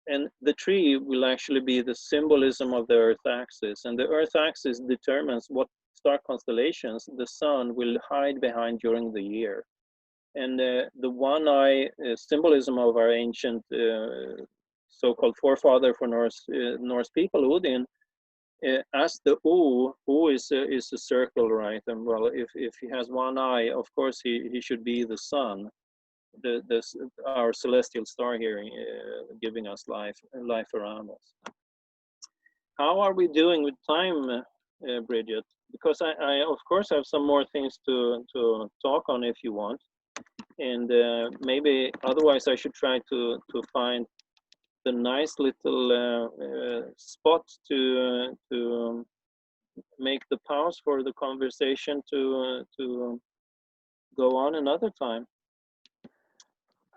And the tree will actually be the symbolism of the Earth axis, and the Earth axis determines what star constellations the sun will hide behind during the year. And the one eye symbolism of our ancient so-called forefather for Norse people, Odin, as the O is a circle, right? And well, if he has one eye, of course he should be the sun, our celestial star here, giving us life around us. How are we doing with time, Bridget? Because I of course have some more things to talk on if you want, and maybe otherwise I should try to find the nice little spot to make the pause for the conversation to go on another time.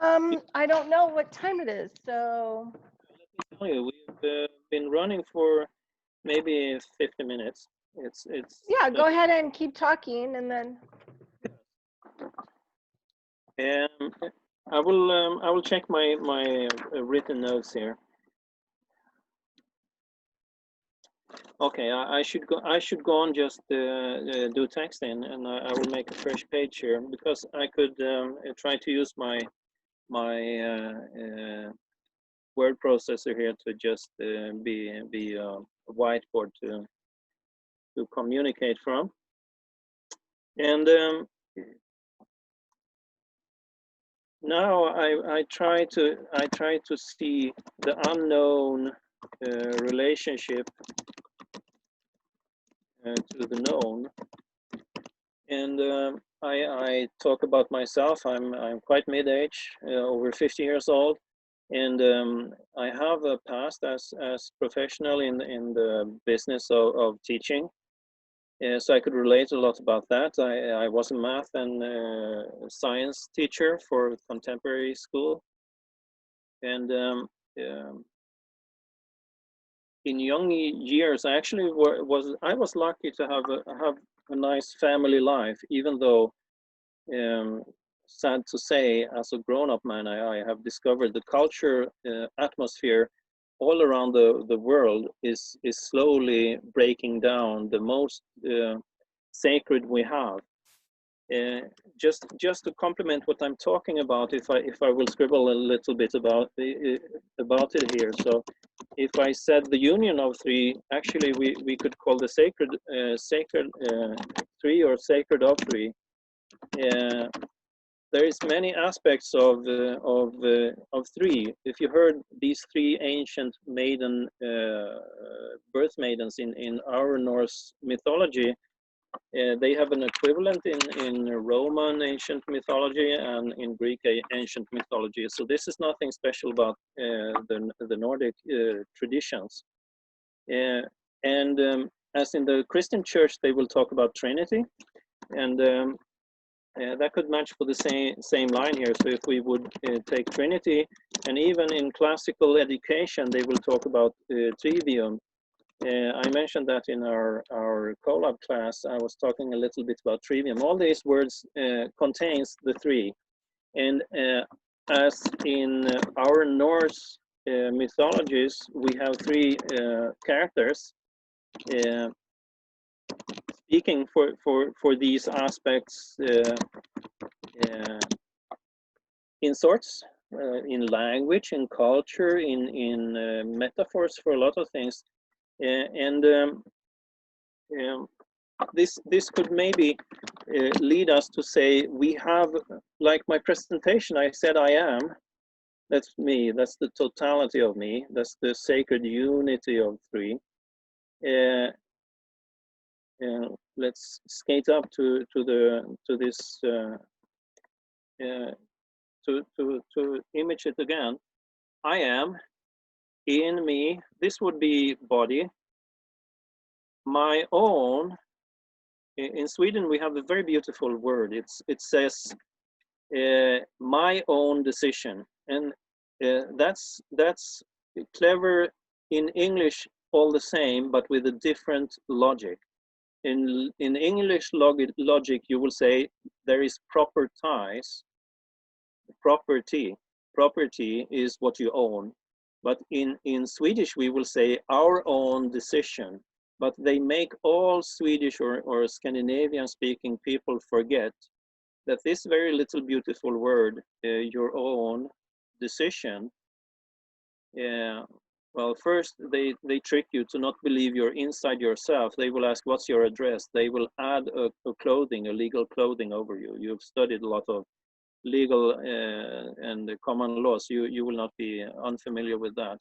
I don't know what time it is, so. Let me tell you, we've been running for maybe 50 minutes. It's. Yeah, go ahead and keep talking, and then. I will check my written notes here. Okay, I should go on just do texting, and I will make a fresh page here, because I could try to use my word processor here to just be a whiteboard to communicate from. And now I try to see the unknown relationship to the known. And I talk about myself. I'm quite mid-age, over 50 years old, and I have a past as professional in the business of teaching. So I could relate a lot about that. I was a math and science teacher for contemporary school, and in young years, I actually was lucky to have a nice family life, even though, sad to say, as a grown-up man, I have discovered the culture atmosphere all around the world is slowly breaking down the most sacred we have. Just to complement what I'm talking about, if I will scribble a little bit about it here. So if I said the union of three, actually we could call the sacred three, or sacred of three. There is many aspects of three. If you heard these three ancient birth maidens in our Norse mythology, they have an equivalent in Roman ancient mythology and in Greek ancient mythology. So this is nothing special about the Nordic traditions. And as in the Christian church, they will talk about Trinity, and that could match for the same line here. So if we would take Trinity, and even in classical education, they will talk about trivium. I mentioned that in our collab class. I was talking a little bit about trivium. All these words contains the three, and as in our Norse mythologies, we have three characters speaking for these aspects in sorts, in language, in culture, in metaphors for a lot of things. And this could maybe lead us to say we have, like my presentation, I said I am. That's me. That's the totality of me. That's the sacred unity of three. Let's skate up to this to image it again. I am in me. This would be body. My own. In Sweden, we have a very beautiful word. It says my own decision, and that's clever in English all the same, but with a different logic. In English logic, you will say there is proper ties. Property is what you own, but in Swedish we will say our own decision. But they make all Swedish or Scandinavian speaking people forget that this very little beautiful word, your own decision, well, first they trick you to not believe you're inside yourself. They will ask, what's your address? They will add a legal clothing over you. You've studied a lot of legal and common laws. You will not be unfamiliar with that.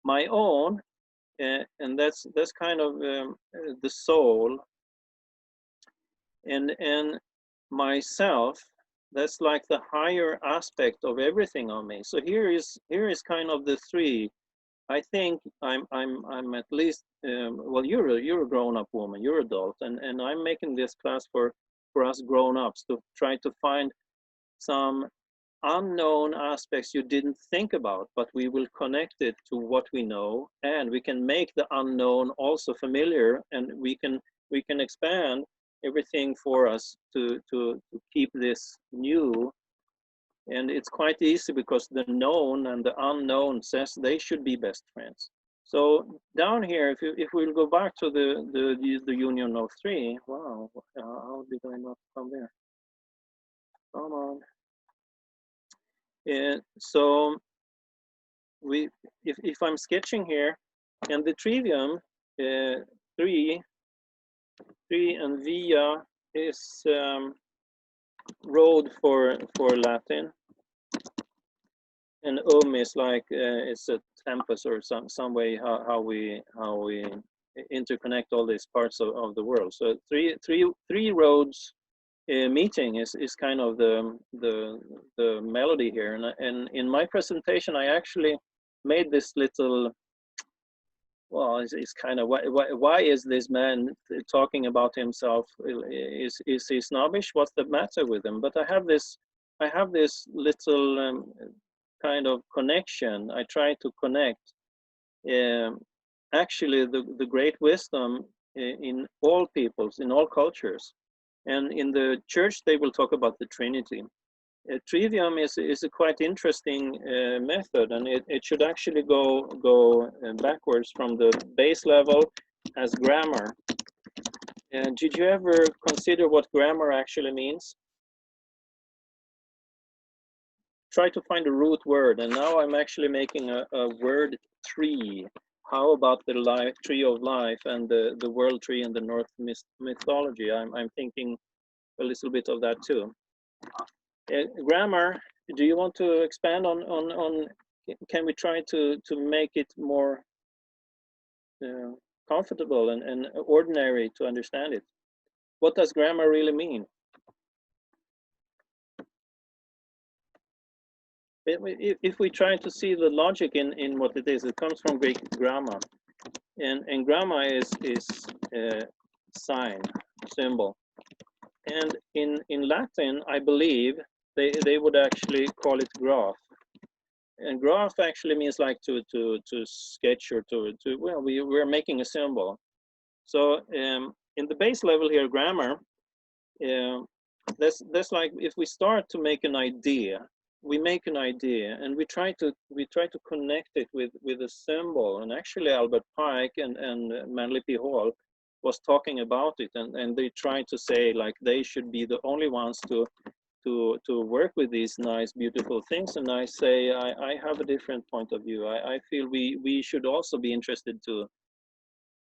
My own, and that's kind of the soul, and myself, that's like the higher aspect of everything on me. So here is kind of the three. I think I'm at least well, you're a grown-up woman, you're adult, and I'm making this class for us grown-ups to try to find some unknown aspects you didn't think about, but we will connect it to what we know, and we can make the unknown also familiar, and we can expand everything for us to keep this new And it's quite easy because the known and the unknown says they should be best friends. So down here, if we'll go back to the union of three, wow, how did I not come there? Come on. So if I'm sketching here, and the trivium, three and via is road for Latin, and is like it's a tempest or some way how we interconnect all these parts of the world. So three roads meeting is kind of the melody here, and in my presentation I actually made this little, well, it's kind of why is this man talking about himself? Is he snobbish? What's the matter with him? But I have this little kind of connection. I try to connect actually the great wisdom in all peoples, in all cultures. And in the church, they will talk about the Trinity. Trivium is a quite interesting method, and it should actually go backwards from the base level as grammar. Did you ever consider what grammar actually means? Try to find a root word, and now I'm actually making a word tree. How about the tree of life and the world tree in the Norse mythology? I'm thinking a little bit of that too. Grammar, do you want to expand on can we try to make it more comfortable and ordinary to understand it? What does grammar really mean? If we try to see the logic in what it is, it comes from Greek gramma, and gramma is sign, symbol, and in Latin, I believe they would actually call it graph. And graph actually means like to sketch or to well, we're making a symbol. So in the base level here, grammar, that's like if we start to make an idea, we make an idea and we try to connect it with a symbol. And actually Albert Pike and Manly P. Hall was talking about it, and they tried to say like they should be the only ones to work with these nice, beautiful things. And I say, I have a different point of view. I feel we should also be interested to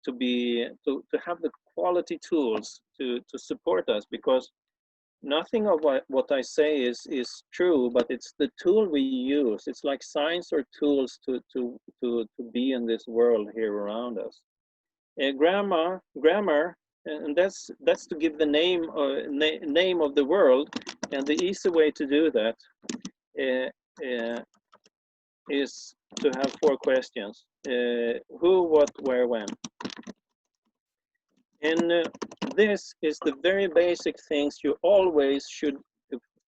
have the quality tools to support us, because nothing of what I say is true, but it's the tool we use. It's like science or tools to be in this world here around us. Grammar, and that's to give the name of the world. And the easy way to do that is to have 4 questions: who, what, where, when. And this is the very basic things you always should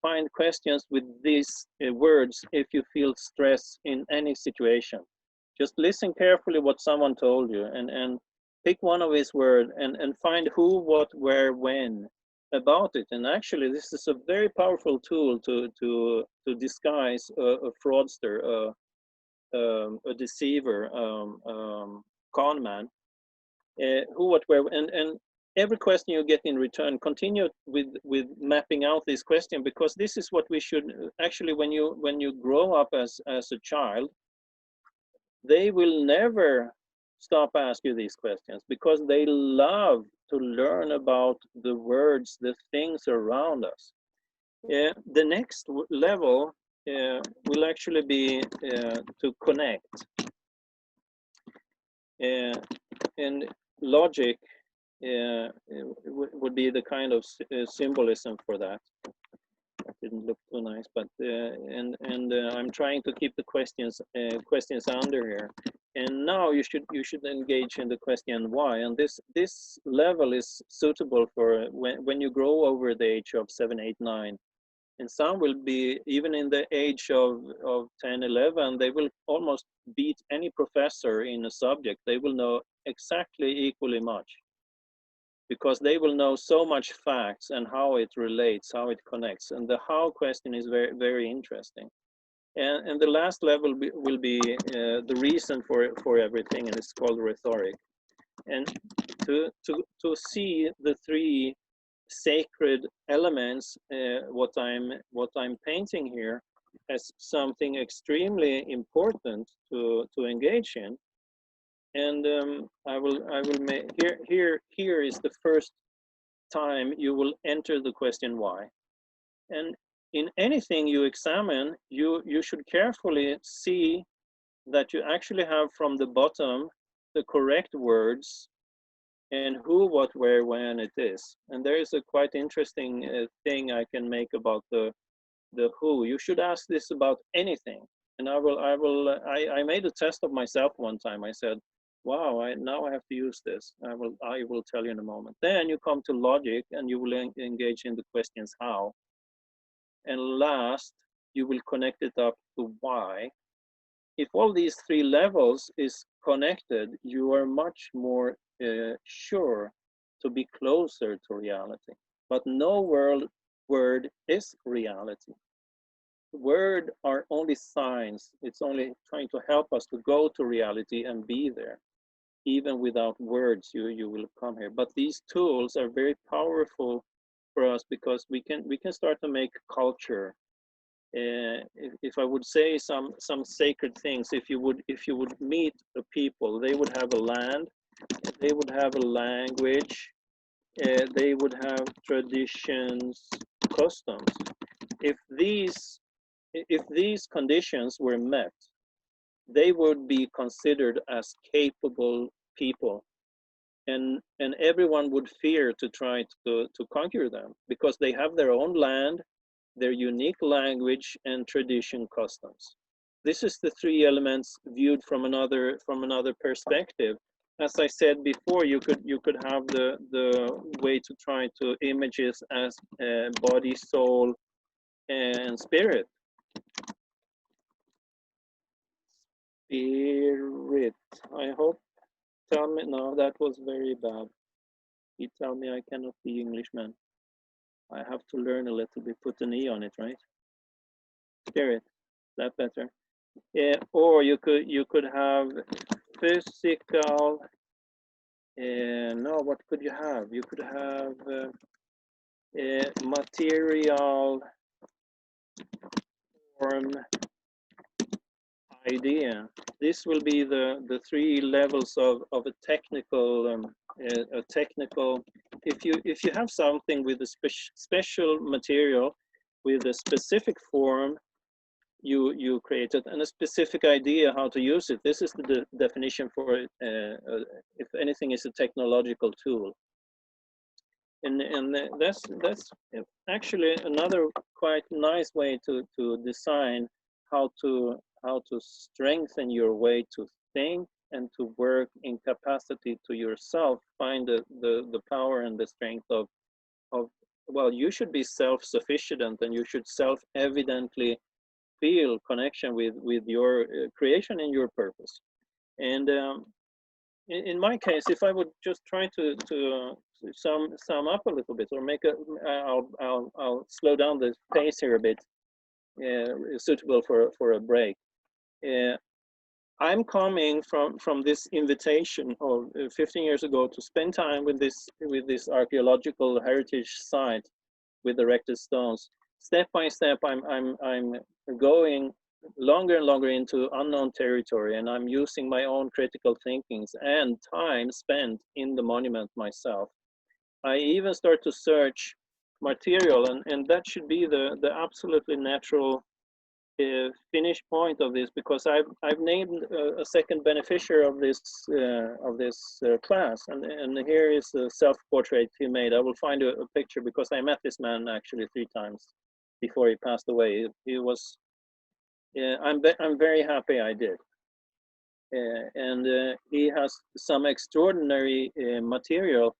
find questions with these words if you feel stress in any situation. Just listen carefully what someone told you, and pick one of his words and find who, what, where, when about it. And actually, this is a very powerful tool to disguise a fraudster, a deceiver, con man. Who, what, where, and every question you get in return, continue with mapping out this question, because this is what we should actually, when you grow up as a child, they will never stop asking you these questions, because they love to learn about the words, the things around us. The next level will actually be to connect, and logic would be the kind of symbolism for that. That didn't look too nice, but I'm trying to keep the questions under here. And now you should engage in the question why. And this level is suitable for when you grow over the age of 7, 8, 9. And some will be even in the age of 10, 11, they will almost beat any professor in a subject. They will know exactly equally much. because they will know so much facts and how it relates, how it connects. And the how question is very, very interesting. And the last level will be the reason for everything, and it's called rhetoric. And to see the three sacred elements, what I'm painting here, as something extremely important to engage in. And I will make here is the first time you will enter the question why. And in anything you examine, you should carefully see that you actually have from the bottom the correct words and who, what, where, when it is. And there is a quite interesting thing I can make about the who. You should ask this about anything. And I made a test of myself one time. I said, wow, now I have to use this. I will tell you in a moment. Then you come to logic and you will engage in the questions how. And last, you will connect it up to why. If all these three levels is connected, you are much more sure to be closer to reality. But no word is reality. Word are only signs. It's only trying to help us to go to reality and be there. Even without words, you will come here. But these tools are very powerful for us because we can start to make culture. If I would say some sacred things, if you would meet a people, they would have a land, they would have a language, they would have traditions, customs. If these conditions were met, they would be considered as capable people, and everyone would fear to try to conquer them because they have their own land, their unique language and tradition customs. This is the three elements viewed from another perspective. As I said before, you could have the way to try to images as body, soul, and spirit. Spirit. I hope. Tell me. No, that was very bad. You tell me I cannot be Englishman. I have to learn a little bit. Put an E on it, right? Spirit. That better. Yeah. Or you could have physical. No. What could you have? You could have material form idea. This will be the three levels of a technical if you have something with a special material with a specific form you create it and a specific idea how to use it. This is the definition for it. If anything is a technological tool, and that's actually another quite nice way to design how to strengthen your way to think and to work in capacity to yourself, find the power and the strength of well, you should be self-sufficient and you should self-evidently feel connection with your creation and your purpose. And in my case, if I would just try to sum up a little bit, or make I'll slow down the pace here a bit, suitable for a break. I'm coming from this invitation of 15 years ago to spend time with this archaeological heritage site with erected stones. Step by step, I'm going longer and longer into unknown territory, and I'm using my own critical thinkings and time spent in the monument myself. I even start to search material, and that should be the absolutely natural finish point of this, because I've named a second beneficiary of this class, and here is the self-portrait he made. I will find a picture because I met this man actually 3 times before he passed away. He was I'm very happy I did, and he has some extraordinary material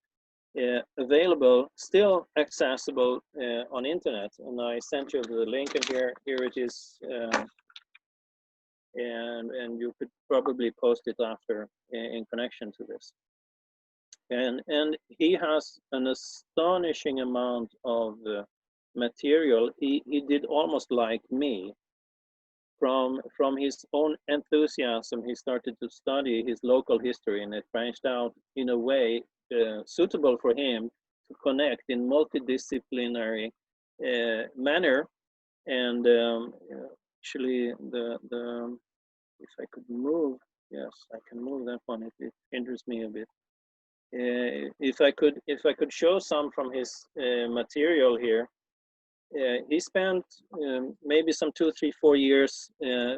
available, still accessible on internet, and I sent you the link, and here it is, and you could probably post it after in connection to this. and he has an astonishing amount of material. He did almost like me. From his own enthusiasm, he started to study his local history, and it branched out in a way suitable for him to connect in multidisciplinary manner. And actually, the if I could move, yes, I can move that one. It hinders me a bit. If I could show some from his material here. He spent maybe some 2, 3, 4 years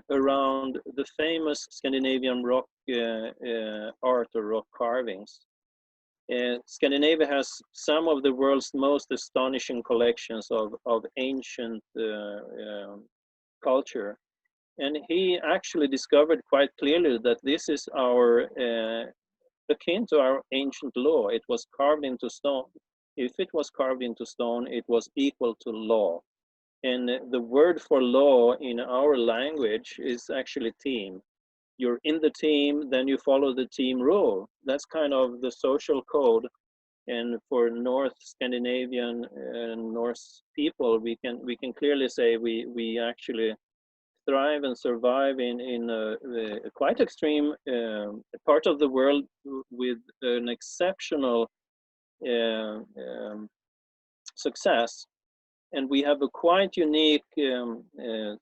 around the famous Scandinavian rock art or rock carvings. Scandinavia has some of the world's most astonishing collections of ancient culture. And he actually discovered quite clearly that this is our akin to our ancient law. It was carved into stone. If it was carved into stone, it was equal to law. And the word for law in our language is actually team. You're in the team, then you follow the team rule. That's kind of the social code. And for North Scandinavian and Norse people, we can clearly say we actually thrive and survive in a quite extreme part of the world with an exceptional success. And we have a quite unique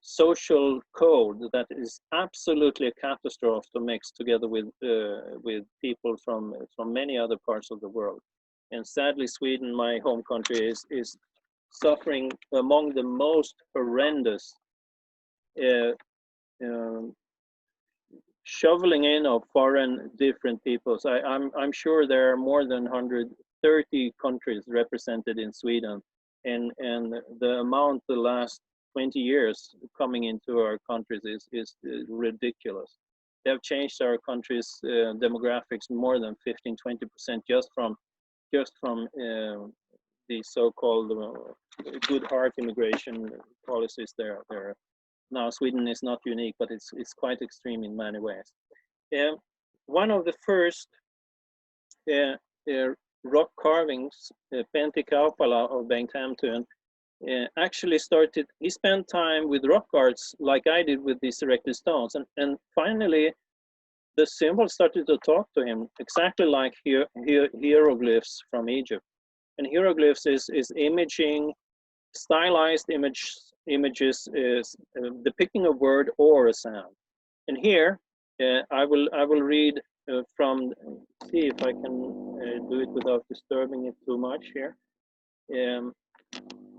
social code that is absolutely a catastrophe to mix together with people from many other parts of the world. And sadly, Sweden, my home country, is suffering among the most horrendous shoveling in of foreign different peoples. I'm sure there are more than 130 countries represented in Sweden. And the amount the last 20 years coming into our countries is ridiculous. They have changed our country's demographics more than 15-20% just from the so-called good heart immigration policies there. Now Sweden is not unique, but it's quite extreme in many ways. One of the first rock carvings, Pentti Kaupala of Bengt Hamtun, actually started, he spent time with rock arts like I did with these erected stones. And finally, the symbol started to talk to him, exactly like hieroglyphs from Egypt. And hieroglyphs is imaging, stylized images is depicting a word or a sound. And here, I will read from, see if I can do it without disturbing it too much here.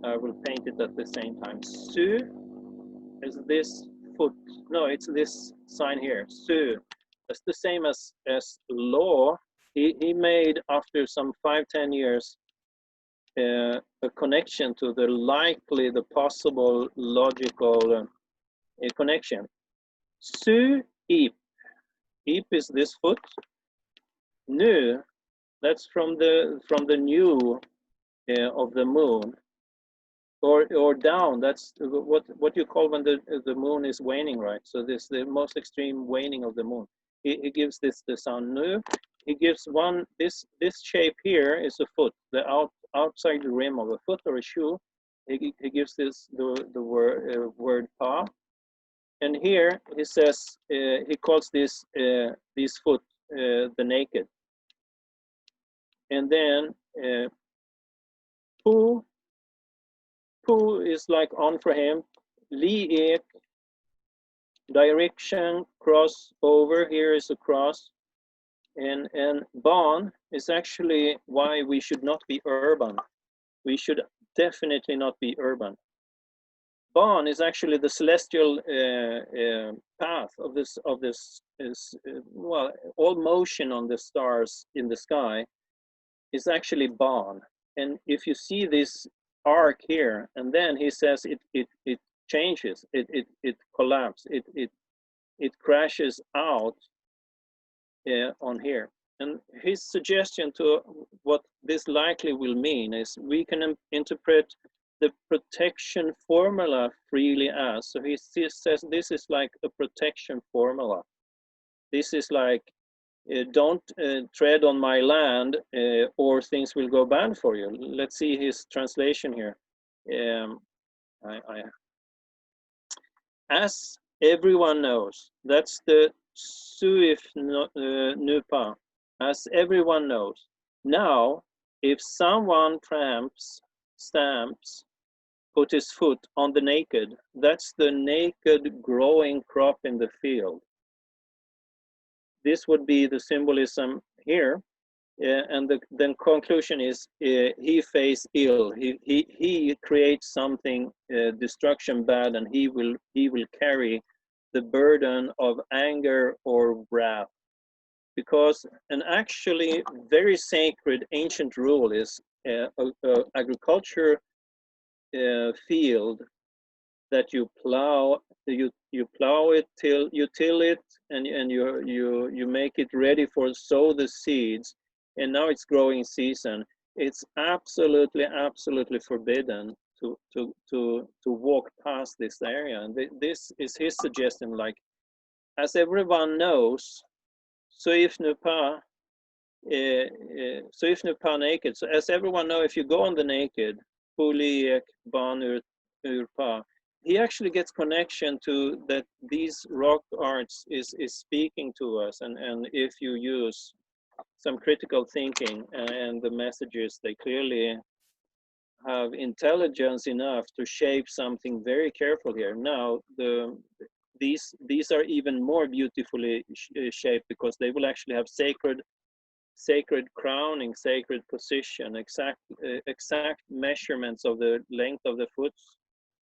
I will paint it at the same time. Su is this foot, no, it's this sign here, Su. That's the same as law. He made, after some 5-10 years, a connection to the likely, the possible logical connection. Su ip. Ip is this foot. Nu, that's from the new of the moon. Or down, that's what you call when the moon is waning, right? So this the most extreme waning of the moon. He gives this the sound nu. He gives one, this shape here is a foot, the outside rim of a foot or a shoe. He gives this the word pa. And here he says, he calls this foot the naked. And then pu is like on for him. Li ek, direction, cross over, here is a cross. And ban is actually why we should not be urban. We should definitely not be urban. Ban is actually the celestial path of this well, all motion on the stars in the sky is actually Ban. And if you see this arc here, and then he says it changes, it collapses, it crashes out on here. And his suggestion to what this likely will mean is we can interpret the protection formula freely as. So he says this is like a protection formula. This is like don't tread on my land or things will go bad for you. Let's see his translation here. As everyone knows, that's the Suif Nupa, as everyone knows. Now, if someone stamps, put his foot on the naked, that's the naked growing crop in the field. This would be the symbolism here. And the conclusion is he face ill. He creates something destruction bad, and he will carry the burden of anger or wrath. Because an actually very sacred ancient rule is agriculture field that you plow it till you till it, and you make it ready for sow the seeds, and now it's growing season. It's absolutely forbidden to walk past this area. And this is his suggestion, like, as everyone knows, Suif Nupa naked. So as everyone know, if you go on the naked, Puliek Ban Urpa, he actually gets connection to that these rock arts is speaking to us, and if you use some critical thinking and the messages, they clearly have intelligence enough to shape something very careful here. Now these are even more beautifully shaped, because they will actually have sacred crowning, sacred position, exact measurements of the length of the foot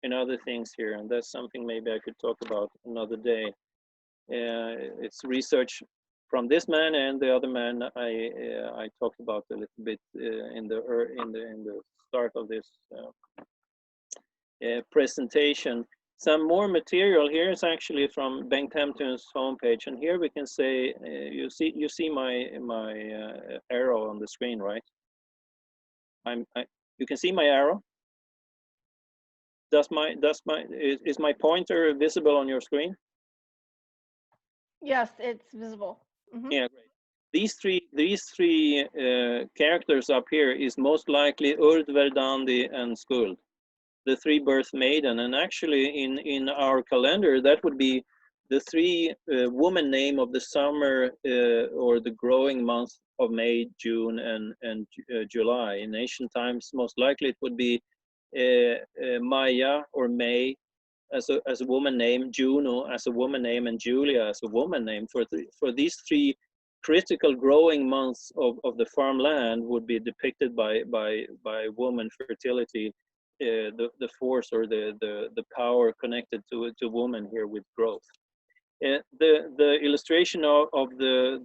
and other things here. And that's something maybe I could talk about another day. It's research from this man and the other man I talked about a little bit in the start of this presentation. Some more material here is actually from Bengthampton's homepage, and here we can say you see my arrow on the screen, right? You can see my arrow. Is my pointer visible on your screen? Yes, it's visible. Mm-hmm. Yeah, great. These three characters up here is most likely Urd, Verdandi, and Skuld, the three birth maiden. And actually in our calendar, that would be the three woman name of the summer or the growing month of May, June, and July. In ancient times, most likely it would be Maya or May as a woman name, Juno as a woman name, and Julia as a woman name. For these three critical growing months of the farmland would be depicted by woman fertility, the force or the power connected to woman here with growth. The illustration of the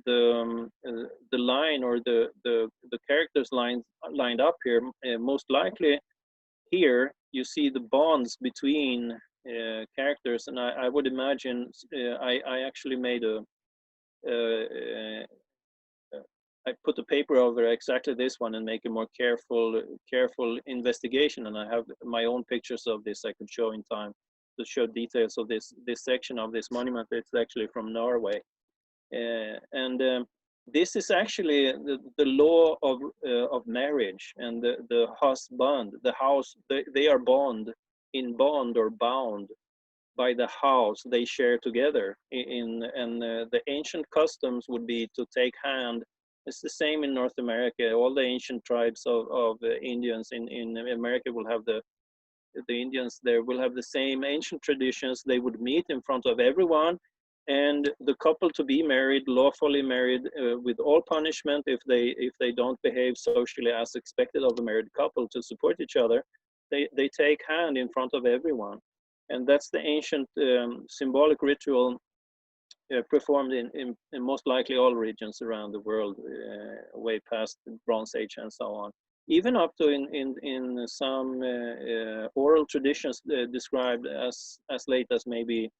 line or the characters lined up here, most likely here you see the bonds between characters, and I would imagine I actually made I put a paper over exactly this one and make a more careful investigation, and I have my own pictures of this I could show in time to show details of this section of this monument. It's actually from Norway, and this is actually the law of marriage, and the husband, the house, they are bond or bound by the house they share together. The ancient customs would be to take hand. It's the same in North America. All the ancient tribes of Indians in America will have the Indians there will have the same ancient traditions. They would meet in front of everyone, and the couple to be married, lawfully married, with all punishment if they don't behave socially as expected of a married couple to support each other. They take hand in front of everyone, and that's the ancient symbolic ritual performed in most likely all regions around the world, way past the Bronze Age and so on. Even up to in some oral traditions described as late as maybe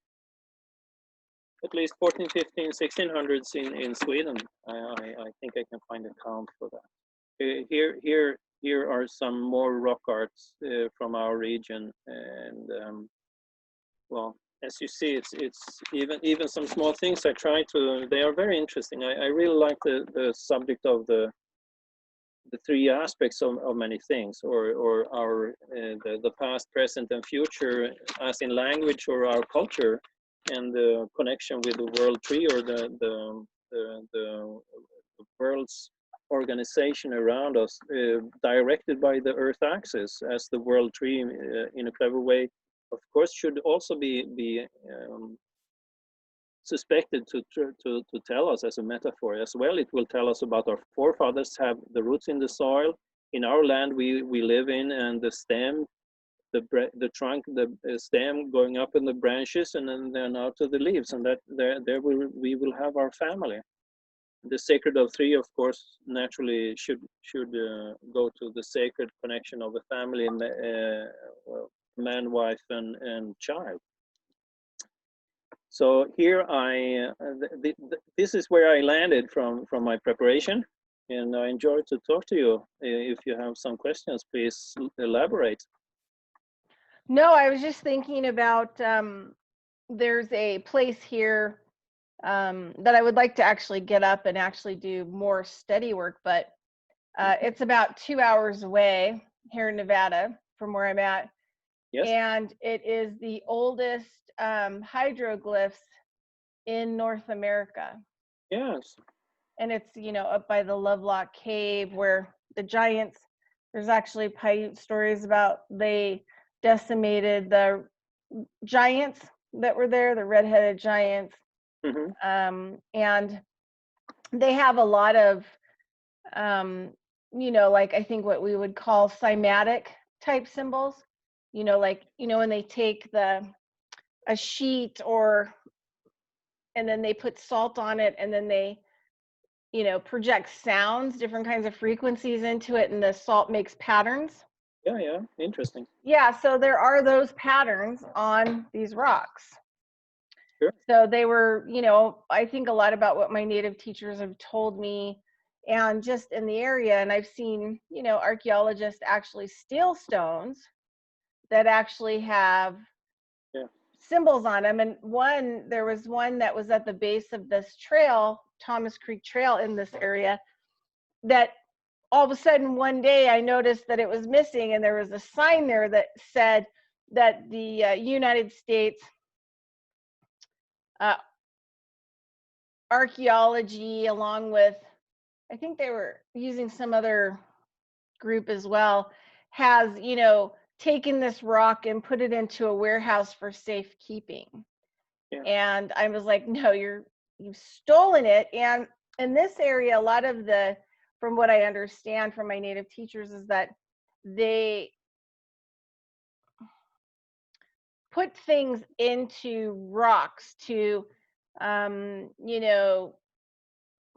at least 14, 15, 1600s in Sweden. I think I can find a count for that. Here are some more rock arts from our region, and well, as you see, it's even some small things I try to. They are very interesting. I really like the subject of the three aspects of many things, or our the past, present, and future, as in language or our culture, and the connection with the world tree, or the world's organization around us, directed by the Earth axis, as the world tree, in a clever way, of course, should also be suspected to tell us as a metaphor as well. It will tell us about our forefathers have the roots in the soil. In our land we live in, and the stem, the trunk, the stem going up in the branches, and then out to the leaves, and that there we will have our family. The sacred of three, of course, naturally should go to the sacred connection of a family, man, wife, and child. So here this is where I landed from my preparation, and I enjoy to talk to you. If you have some questions, please elaborate. No, I was just thinking about there's a place here that I would like to actually get up and actually do more study work, but it's about 2 hours away here in Nevada from where I'm at. Yes. And it is the oldest hydroglyphs in North America. Yes. And it's, up by the Lovelock Cave, where the giants, there's actually Paiute stories about they decimated the giants that were there, the red-headed giants. Mm-hmm. And they have a lot of, like I think what we would call cymatic type symbols, when they take a sheet and then they put salt on it, and then they, project sounds, different kinds of frequencies into it, and the salt makes patterns. Yeah, interesting. Yeah, so there are those patterns on these rocks. Sure. So they were, I think a lot about what my native teachers have told me, and just in the area, and I've seen, archaeologists actually steal stones that actually have symbols on them. And there was one that was at the base of this trail, Thomas Creek Trail in this area, that all of a sudden one day I noticed that it was missing, and there was a sign there that said that the United States archaeology, along with, I think they were using some other group as well, has, taken this rock and put it into a warehouse for safekeeping. Yeah. And I was like, no, you've stolen it. And in this area, a lot of from what I understand from my native teachers, is that they put things into rocks to,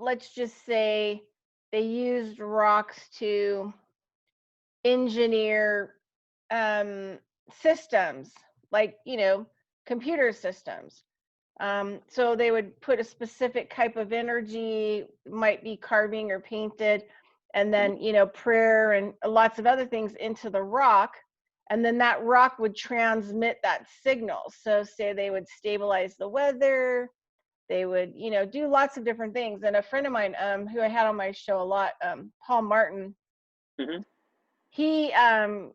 let's just say they used rocks to engineer systems, like, computer systems. So they would put a specific type of energy, might be carving or painted, and then, prayer and lots of other things into the rock. And then that rock would transmit that signal. So say they would stabilize the weather, they would, do lots of different things. And a friend of mine, who I had on my show a lot, Paul Martin, mm-hmm. He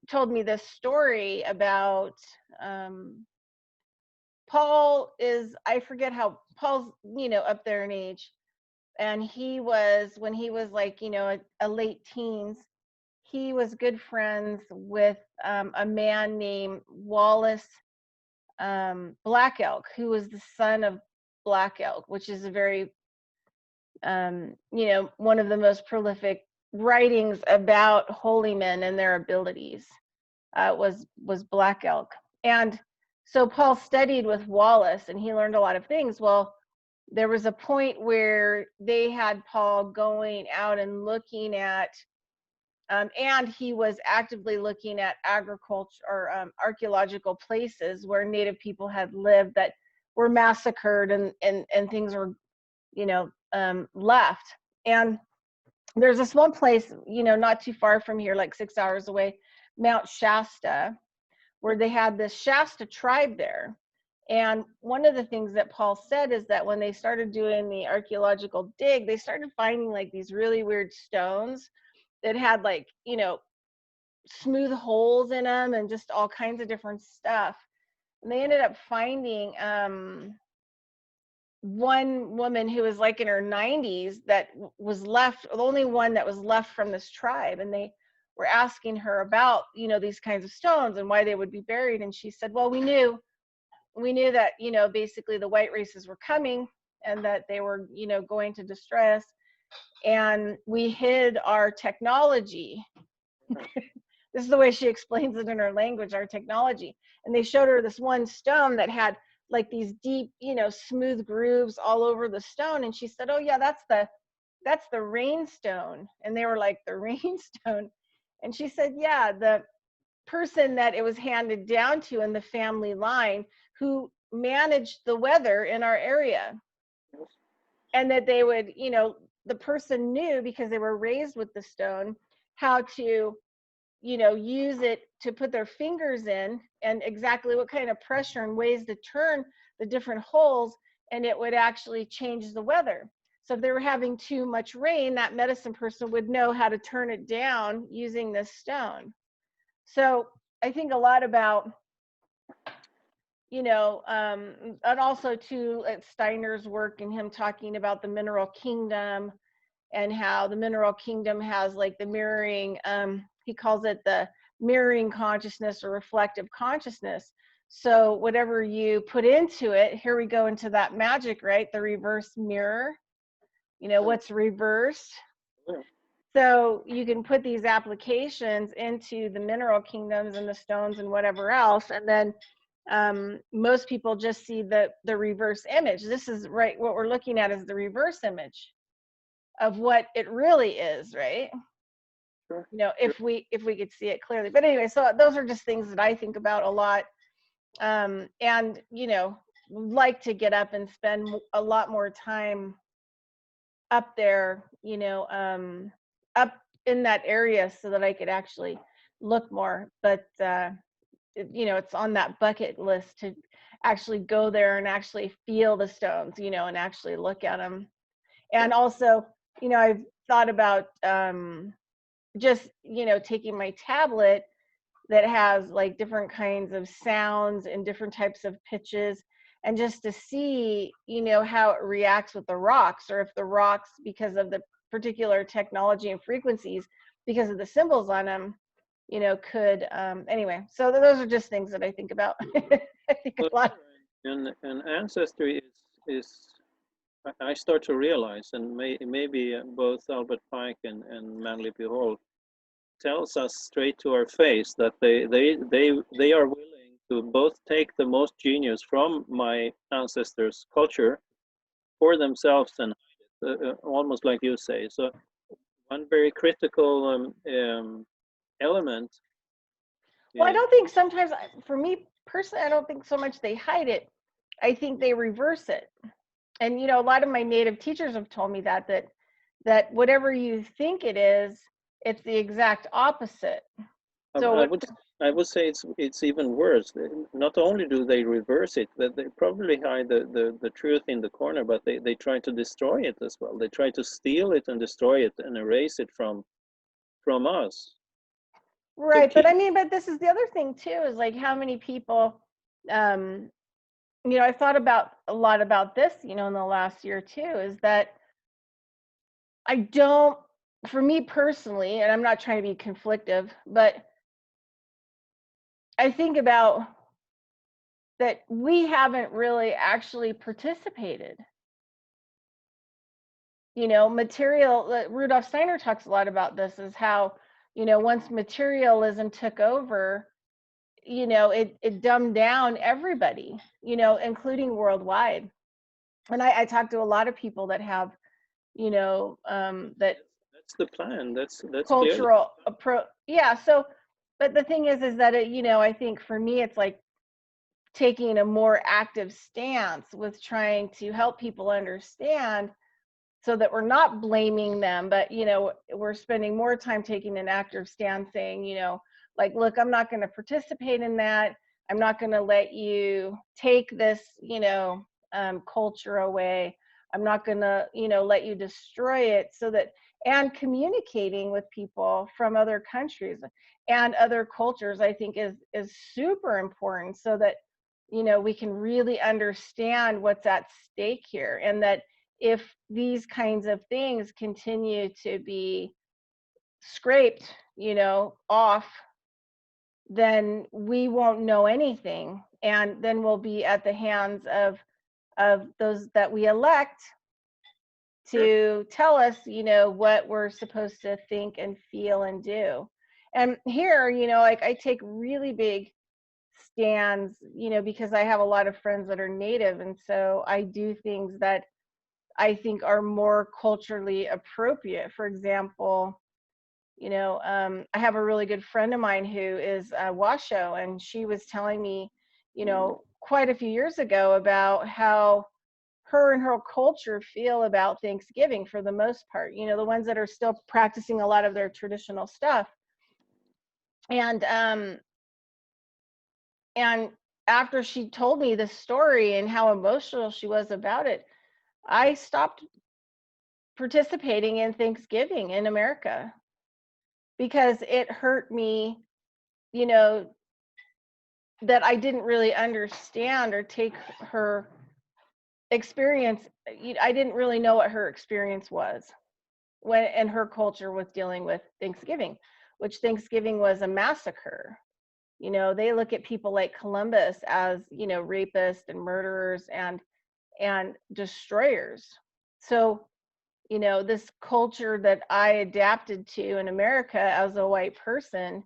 told me this story about Paul is, I forget how, Paul's, up there in age. And when he was like, a late teens, he was good friends with a man named Wallace Black Elk, who was the son of Black Elk, which is a very, one of the most prolific writings about holy men and their abilities was Black Elk. And so Paul studied with Wallace, and he learned a lot of things. Well, there was a point where they had Paul going out and looking at, and he was actively looking at agriculture or archaeological places where Native people had lived that were massacred, and things were, left. And there's this one place, not too far from here, like 6 hours away, Mount Shasta, where they had this Shasta tribe there. And one of the things that Paul said is that when they started doing the archaeological dig, they started finding like these really weird stones that had like, you know, smooth holes in them and just all kinds of different stuff. And they ended up finding one woman who was like in her 90s that was left, the only one that was left from this tribe. And they were asking her about, you know, these kinds of stones and why they would be buried. And she said, well, we knew that, you know, basically the white races were coming and that they were, you know, going to destroy us. And we hid our technology. This is the way she explains it in her language, our technology. And they showed her this one stone that had like these deep, you know, smooth grooves all over the stone. And she said, oh yeah, that's the rain stone. And they were like, the rain stone. And she said, yeah, the person that it was handed down to in the family line who managed the weather in our area. And that they would, you know, the person knew because they were raised with the stone how to, you know, use it to put their fingers in and exactly what kind of pressure and ways to turn the different holes, and it would actually change the weather. So if they were having too much rain, that medicine person would know how to turn it down using this stone. So I think a lot about, you know, and also too at Steiner's work and him talking about the mineral kingdom and how the mineral kingdom has like the mirroring, he calls it the mirroring consciousness or reflective consciousness. So whatever you put into it, here we go into that magic, right? The reverse mirror, you know, what's reversed. So you can put these applications into the mineral kingdoms and the stones and whatever else, and then most people just see the reverse image. This is right, what we're looking at is the reverse image of what it really is, right? Sure. You know, if we could see it clearly. But anyway, so those are just things that I think about a lot, and you know, like to get up and spend a lot more time up there, you know, up in that area so that I could actually look more. But you know, it's on that bucket list to actually go there and actually feel the stones, you know, and actually look at them. And also, you know, I've thought about just, you know, taking my tablet that has like different kinds of sounds and different types of pitches, and just to see, you know, how it reacts with the rocks, or if the rocks, because of the particular technology and frequencies, because of the symbols on them, you know, could anyway. So those are just things that I think about. I think a lot. And ancestry is I start to realize, and maybe both Albert Pike and Manly P. Hall tells us straight to our face that they are willing to both take the most genius from my ancestors' culture for themselves and almost like you say. So one very critical element. Well, I don't think sometimes, for me personally, I don't think so much they hide it. I think they reverse it. And you know, a lot of my native teachers have told me that whatever you think it is, it's the exact opposite. So I would say it's even worse. Not only do they reverse it, that they probably hide the truth in the corner, but they try to destroy it as well. They try to steal it and destroy it and erase it from us. right, but I mean, but this is the other thing too, is like how many people, you know, I thought about a lot about this, you know, in the last year too, is that I don't, for me personally, and I'm not trying to be conflictive, but I think about that we haven't really actually participated. You know, Rudolf Steiner talks a lot about this, is how, you know, once materialism took over, you know, it dumbed down everybody, you know, including worldwide. And I talked to a lot of people that have, you know, that that's the plan. That's cultural approach. Yeah. So, but the thing is that it, you know, I think for me, it's like taking a more active stance with trying to help people understand, so that we're not blaming them, but you know, we're spending more time taking an active stance saying, you know, like, look, I'm not going to participate in that. I'm not going to let you take this, culture away. I'm not going to, let you destroy it. So that, and communicating with people from other countries and other cultures, I think is super important, so that, we can really understand what's at stake here. And that if these kinds of things continue to be scraped, off, then we won't know anything, and then we'll be at the hands of those that we elect to tell us, what we're supposed to think and feel and do. And here, like, I take really big stands, because I have a lot of friends that are Native, and so I do things that I think are more culturally appropriate. For example, I have a really good friend of mine who is Washoe, and she was telling me, quite a few years ago, about how her and her culture feel about Thanksgiving for the most part, the ones that are still practicing a lot of their traditional stuff. And after she told me the story and how emotional she was about it, I stopped participating in Thanksgiving in America, because it hurt me, you know, that I didn't really understand or take her experience. I didn't really know what her experience was when, and her culture was dealing with Thanksgiving, which Thanksgiving was a massacre. They look at people like Columbus as, rapists and murderers and destroyers. So, this culture that I adapted to in America as a white person,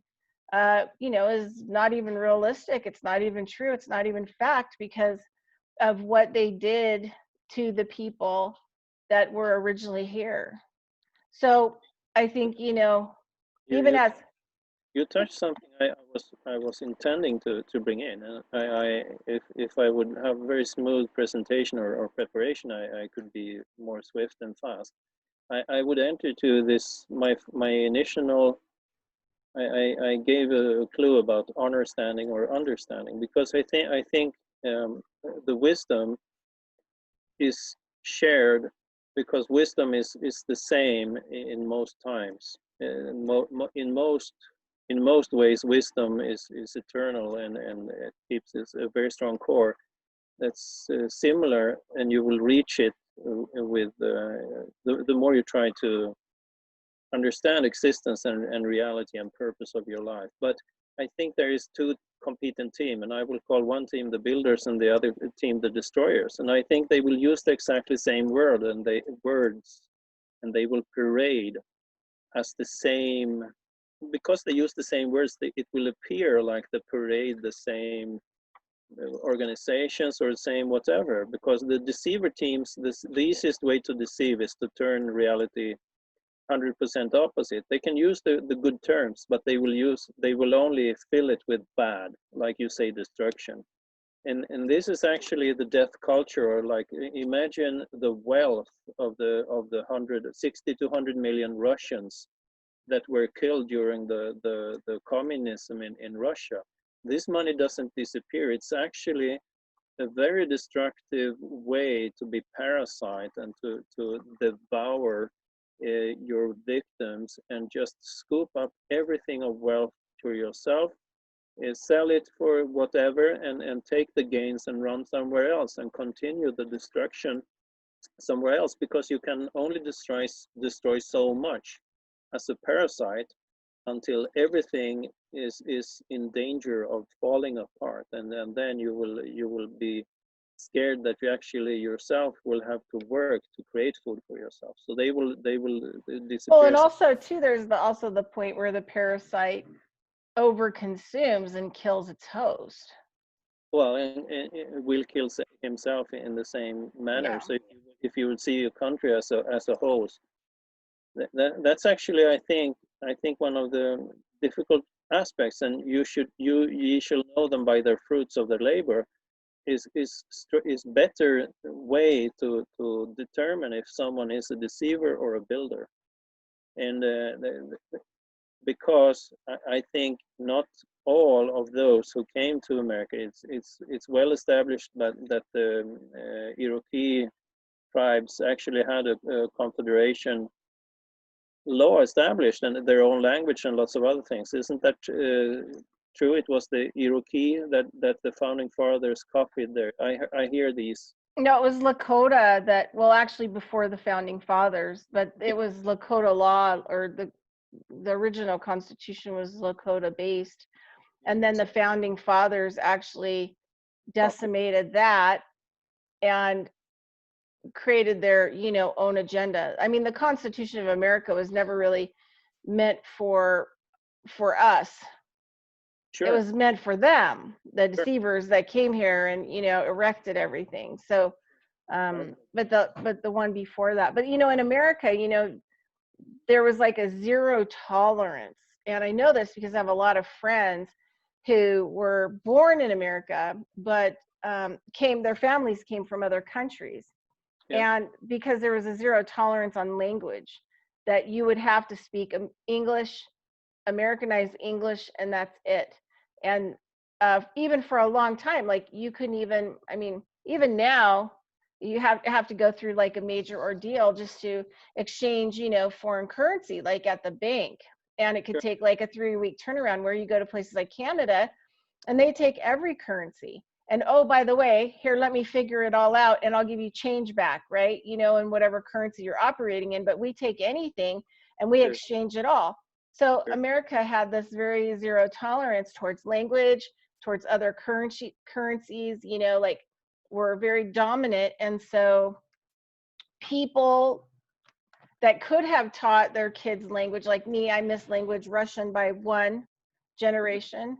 is not even realistic. It's not even true. It's not even fact, because of what they did to the people that were originally here. So I think, You, even you, as, you touched something I was intending to bring in, and if I would have a very smooth presentation or preparation, I could be more swift and fast. I would enter to this my initial. I gave a clue about understanding or understanding, because I think the wisdom is shared, because wisdom is the same in most times. In most ways, wisdom is eternal, and it keeps a very strong core that's similar, and you will reach it with the more you try to understand existence and reality and purpose of your life. But I think there is two competent team, and I will call one team the builders and the other team the destroyers. And I think they will use the exactly same words, and they will parade as the same, because they use the same words. It will appear like the parade, the same organizations or the same whatever, because the deceiver teams, the easiest way to deceive is to turn reality 100% opposite. They can use the good terms, but they will only fill it with bad, like you say, destruction. And this is actually the death culture. Or like, imagine the wealth of the 160 to 100 million Russians that were killed during the communism in Russia. This money doesn't disappear. It's actually a very destructive way to be parasite and to devour your victims, and just scoop up everything of wealth to yourself, sell it for whatever, and take the gains and run somewhere else and continue the destruction somewhere else, because you can only destroy so much as a parasite until everything is in danger of falling apart, and then you will be scared that you actually yourself will have to work to create food for yourself. So they will disappear. well, and also too, there's also the point where the parasite over consumes and kills its host. Well, and it will kill himself in the same manner. Yeah. So if you would see a country as a host, that's actually, I think one of the difficult aspects, and you shall know them by their fruits of their labor, is better way to determine if someone is a deceiver or a builder. And because I think not all of those who came to America, it's well established that the Iroquois tribes actually had a confederation law established and their own language and lots of other things. Isn't that true? It was the Iroquois that the founding fathers copied there. I hear these. No, it was Lakota that, well, actually before the founding fathers, but it was Lakota law, or the original constitution was Lakota based. And then the founding fathers actually decimated that and created their, you know, own agenda. I mean, the Constitution of America was never really meant for us. Sure. It was meant for them, the deceivers that came here and, you know, erected everything. So but the one before that, but you know, in America, you know, there was like a zero tolerance. And I know this because I have a lot of friends who were born in America, but their families came from other countries. Yeah. And because there was a zero tolerance on language, that you would have to speak English, Americanized English, and that's it. And even for a long time, like you couldn't even, I mean, even now, you have to go through like a major ordeal just to exchange, you know, foreign currency, like at the bank. And it could take like a 3-week turnaround, where you go to places like Canada and they take every currency. And oh, by the way, here, let me figure it all out and I'll give you change back, right? You know, in whatever currency you're operating in, but we take anything and we exchange it all. So America had this very zero tolerance towards language, towards other currencies, you know, like were very dominant. And so people that could have taught their kids language, like me, I missed language Russian by 1 generation,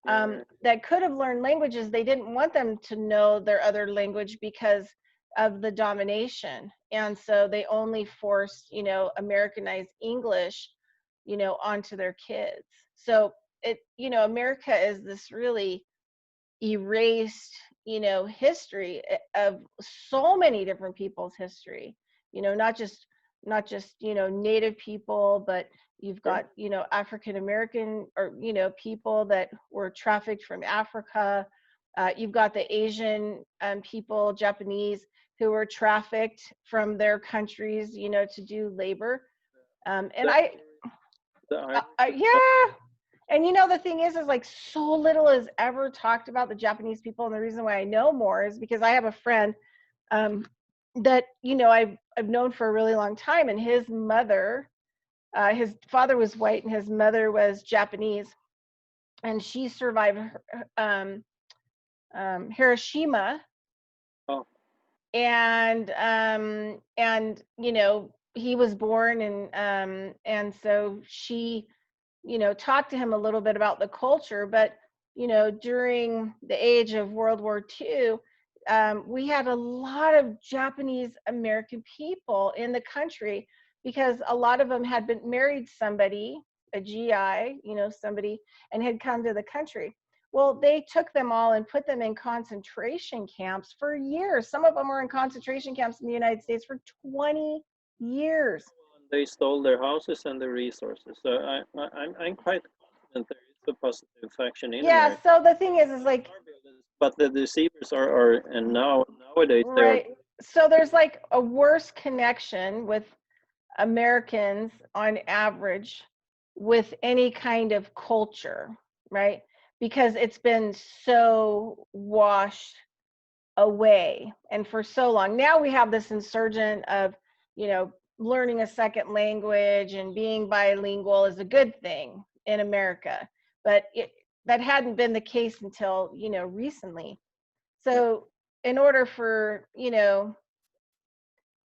that could have learned languages, they didn't want them to know their other language because of the domination. And so they only forced, you know, Americanized English, you know, onto their kids. So it, you know, America is this really erased, you know, history of so many different people's history, you know, not just, you know, Native people, but you've got, you know, African American, or, you know, people that were trafficked from Africa. You've got the Asian people, Japanese, who were trafficked from their countries, you know, to do labor. And yeah. And you know, the thing is like so little is ever talked about the Japanese people. And the reason why I know more is because I have a friend that, you know, I've known for a really long time, and his mother, his father was white and his mother was Japanese, and she survived Hiroshima. Oh. And you know, he was born, and so she, you know, talked to him a little bit about the culture. But you know, during the age of World War II, we had a lot of Japanese American people in the country, because a lot of them had been married somebody, a GI, you know, somebody, and had come to the country. Well, they took them all and put them in concentration camps for years. Some of them were in concentration camps in the United States for 20 years. They stole their houses and their resources. So I'm quite confident there is a positive faction in America. So the thing is like, but the deceivers are and nowadays right. So there's like a worse connection with Americans on average with any kind of culture, right? Because it's been so washed away and for so long. Now we have this insurgent of, you know, learning a second language and being bilingual is a good thing in America, but that hadn't been the case until, you know, recently. So in order for, you know,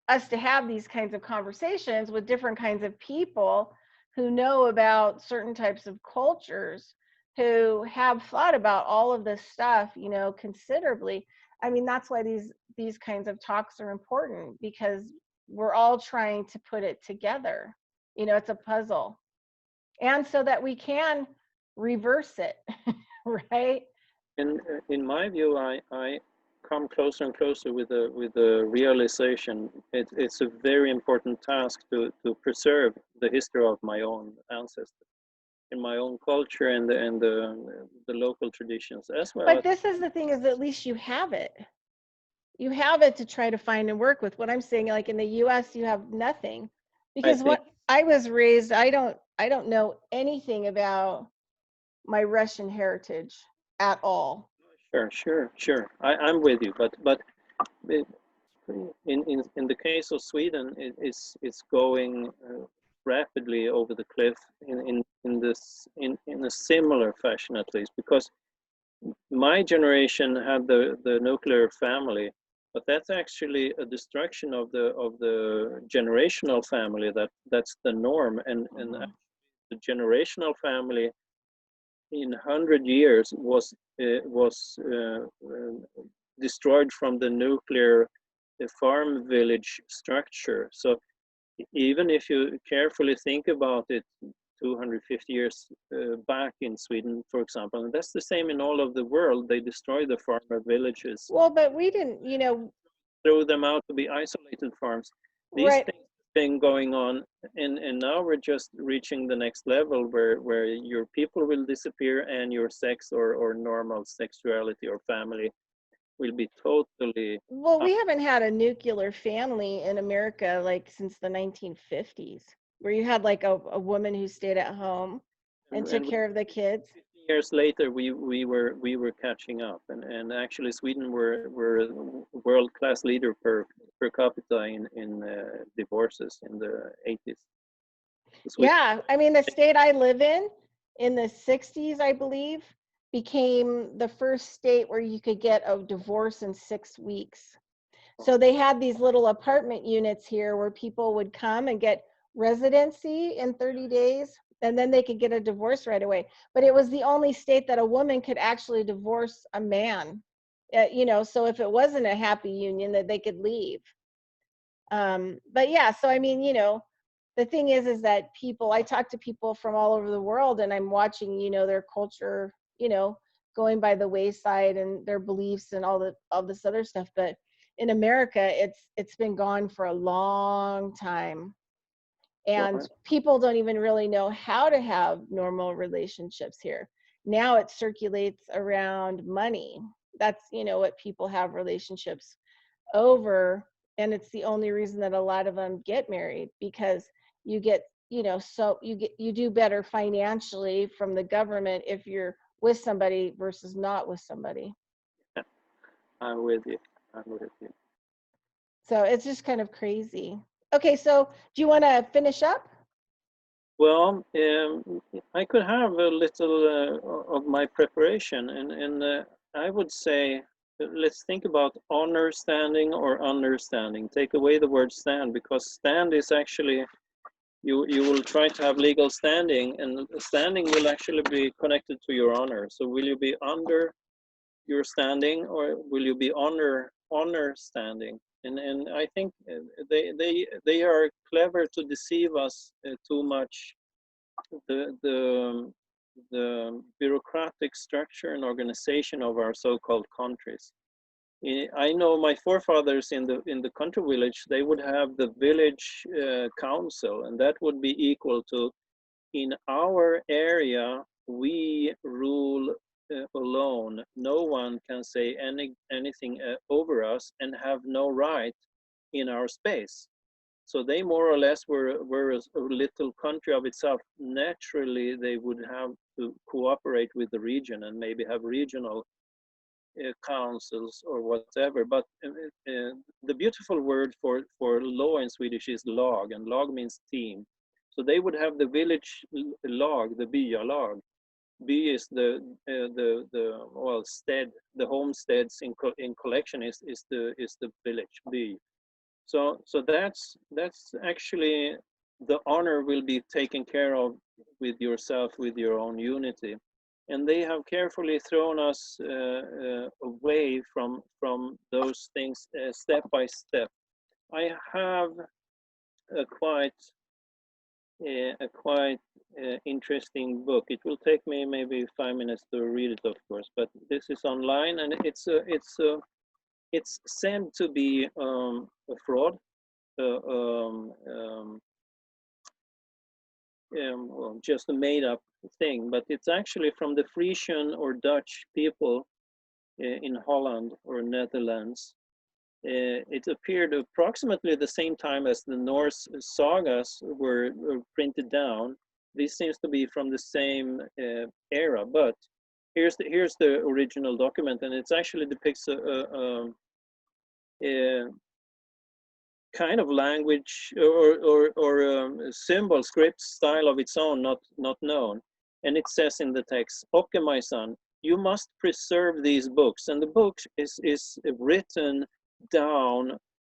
us to have these kinds of conversations with different kinds of people who know about certain types of cultures, who have thought about all of this stuff, you know, considerably. I mean, that's why these kinds of talks are important, because we're all trying to put it together. You know, it's a puzzle. And so that we can reverse it, right? In my view, I come closer and closer with the realization. It's a very important task to preserve the history of my own ancestors. in my own culture and the local traditions as well. But this is the thing, is at least you have it. You have it to try to find and work with. What I'm saying, like in the US, you have nothing. Because what I was raised, I don't know anything about my Russian heritage at all. Sure. I'm with you, but in the case of Sweden, it's going rapidly over the cliff in a similar fashion, at least, because my generation had the nuclear family, but that's actually a destruction of the generational family. That's the norm, and the generational family in 100 years was destroyed from the nuclear farm village structure. So even if you carefully think about it, 250 years back in Sweden, for example, and that's the same in all of the world, they destroy the farmer villages. Well, but we didn't, throw them out to be isolated farms. These right. things have been going on, and now we're just reaching the next level where your people will disappear and your sex or normal sexuality or family will be totally. Well, we haven't had a nuclear family in America like since the 1950s, where you had like a woman who stayed at home and took care of the kids. 50 years later, we were catching up, and actually Sweden were a world-class leader per capita in divorces in the 80s. Yeah, I mean, the state I live in the 60s, I believe, became the first state where you could get a divorce in 6 weeks. So they had these little apartment units here where people would come and get residency in 30 days, and then they could get a divorce right away. But it was the only state that a woman could actually divorce a man. So if it wasn't a happy union, that they could leave. But yeah, so I mean, the thing is that I talk to people from all over the world, and I'm watching, their culture, going by the wayside, and their beliefs and all this other stuff. But in America, it's been gone for a long time. And people don't even really know how to have normal relationships here. Now it circulates around money. That's, what people have relationships over. And it's the only reason that a lot of them get married, because you get, you do better financially from the government if you're with somebody versus not with somebody. Yeah, I'm with you. So it's just kind of crazy. Okay, so do you want to finish up? Well, I could have a little of my preparation, and I would say, let's think about honor standing or understanding. Take away the word stand, because stand is actually, you will try to have legal standing, and standing will actually be connected to your honor. So will you be under your standing, or will you be honor standing? And I think they are clever to deceive us too much. The bureaucratic structure and organization of our so-called countries. I know my forefathers in the country village, they would have the village council, and that would be equal to, in our area we rule alone. No one can say anything over us and have no right in our space. So they more or less were a little country of itself. Naturally, they would have to cooperate with the region and maybe have regional councils or whatever. But the beautiful word for law in Swedish is lag, and lag means team. So they would have the village lag, the byalag. By is the stead, the homesteads in collection is the village by. So that's actually, the honor will be taken care of with yourself, with your own unity. And they have carefully thrown us away from those things step by step. I have a quite interesting book. It will take me maybe 5 minutes to read it, of course, but this is online, and it's said to be a fraud. well, just a made-up thing, but it's actually from the Frisian or Dutch people in Holland or Netherlands. It appeared approximately the same time as the Norse sagas were printed down. This seems to be from the same era, but here's the original document, and it actually depicts a kind of language or symbol script style of its own, not known. And it says in the text, "Okay, my son, you must preserve these books." And the book is written down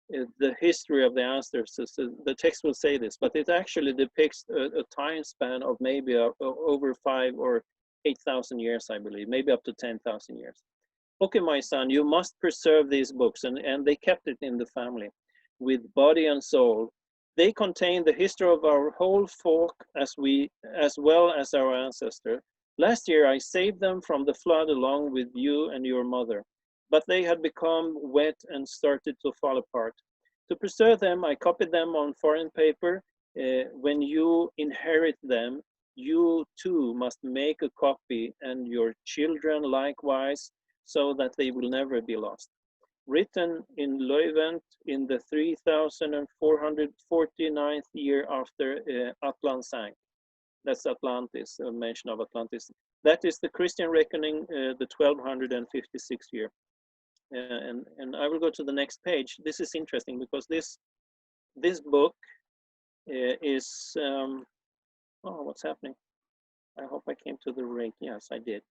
the history of the ancestors. The text will say this, but it actually depicts a time span of maybe over 5,000 or 8,000 years, I believe, maybe up to 10,000 years. "Okay, my son, you must preserve these books." And they kept it in the family with body and soul. They contain the history of our whole folk as well as our ancestor. Last year I saved them from the flood along with you and your mother, but they had become wet and started to fall apart. To preserve them, I copied them on foreign paper. When you inherit them, you too must make a copy, and your children likewise, so that they will never be lost. Written in Leuven in the 3449th year after Atlant sank. That's Atlantis, a mention of Atlantis. That is the Christian reckoning, the 1256 year. And I will go to the next page. This is interesting because this book is, oh, what's happening? I hope I came to the right. Yes, I did.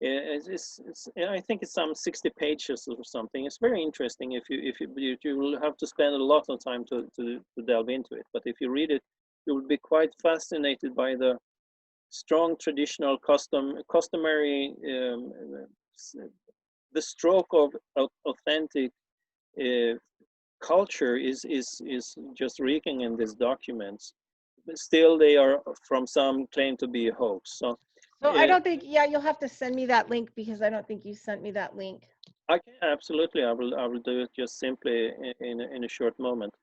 I think it's some 60 pages or something. It's very interesting. If you will have to spend a lot of time to delve into it. But if you read it, you will be quite fascinated by the strong traditional customary, the stroke of authentic culture is just reeking in these documents. But still, they are from some claim to be a hoax. So I don't think, yeah, you'll have to send me that link because I don't think you sent me that link. I can, absolutely. I will do it just simply in a short moment.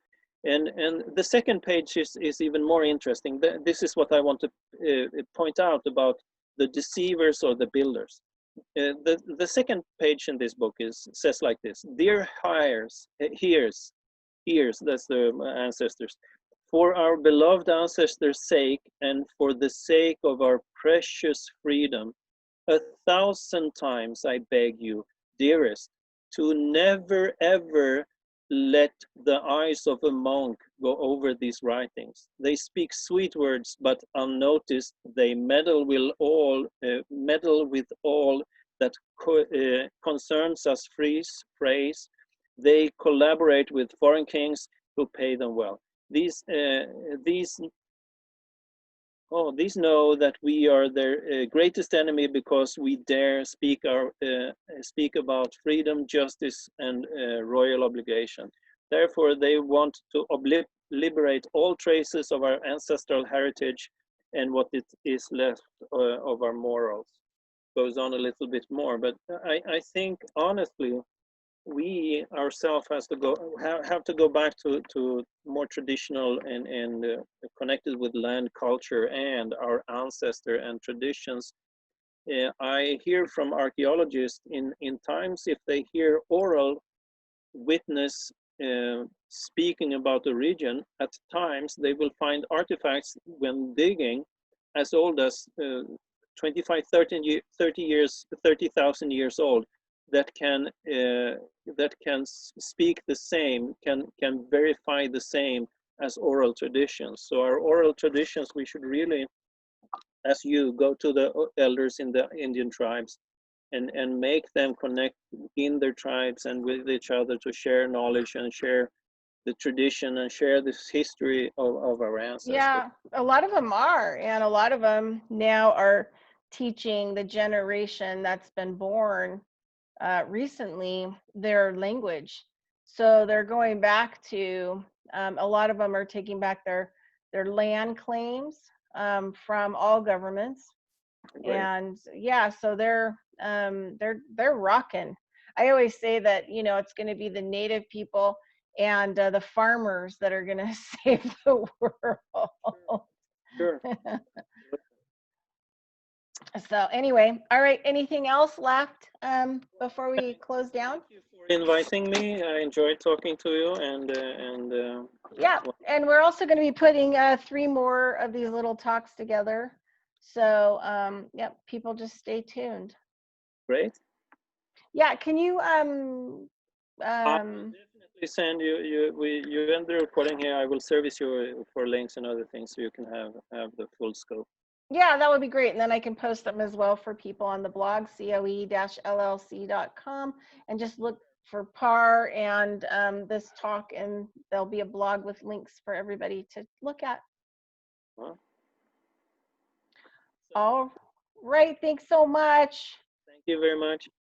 And the second page is even more interesting. This is what I want to point out about the deceivers or the builders. The second page in this book says like this: "Dear hears, that's the ancestors. For our beloved ancestors' sake and for the sake of our precious freedom, 1,000 times I beg you, dearest, to never ever let the eyes of a monk go over these writings. They speak sweet words, but unnoticed they meddle with all that concerns us. Phrase. They collaborate with foreign kings who pay them well. These know that we are their greatest enemy because we dare speak about freedom, justice, and royal obligation. Therefore, they want to liberate all traces of our ancestral heritage and what it is left of our morals." Goes on a little bit more, but I think honestly, we ourselves have to go back to more traditional and connected with land culture and our ancestor and traditions. I hear from archaeologists in times, if they hear oral witness speaking about the region, at times they will find artifacts when digging as old as 25, 30,000 years old, that can speak the same, can verify the same as oral traditions. So our oral traditions, we should really, as you go to the elders in the Indian tribes and make them connect in their tribes and with each other to share knowledge and share the tradition and share this history of our ancestors. Yeah, a lot of them are, and a lot of them now are teaching the generation that's been born recently their language. So they're going back to, a lot of them are taking back their land claims from all governments. Right. And yeah, so they're rocking. I always say that, you know, it's going to be the native people and the farmers that are going to save the world. Sure. So anyway, all right, anything else left before we close down? Thank you for inviting me. I enjoyed talking to you, Yeah, and we're also going to be putting 3 more of these little talks together. So yep, people just stay tuned. great. Yeah, can you I will definitely send you you end the recording here. I will service you for links and other things so you can have the full scope. yeah, that would be great. And then I can post them as well for people on the blog, coe-llc.com, and just look for PAR and this talk, and there'll be a blog with links for everybody to look at. Well, All right, thanks so much. thank you very much.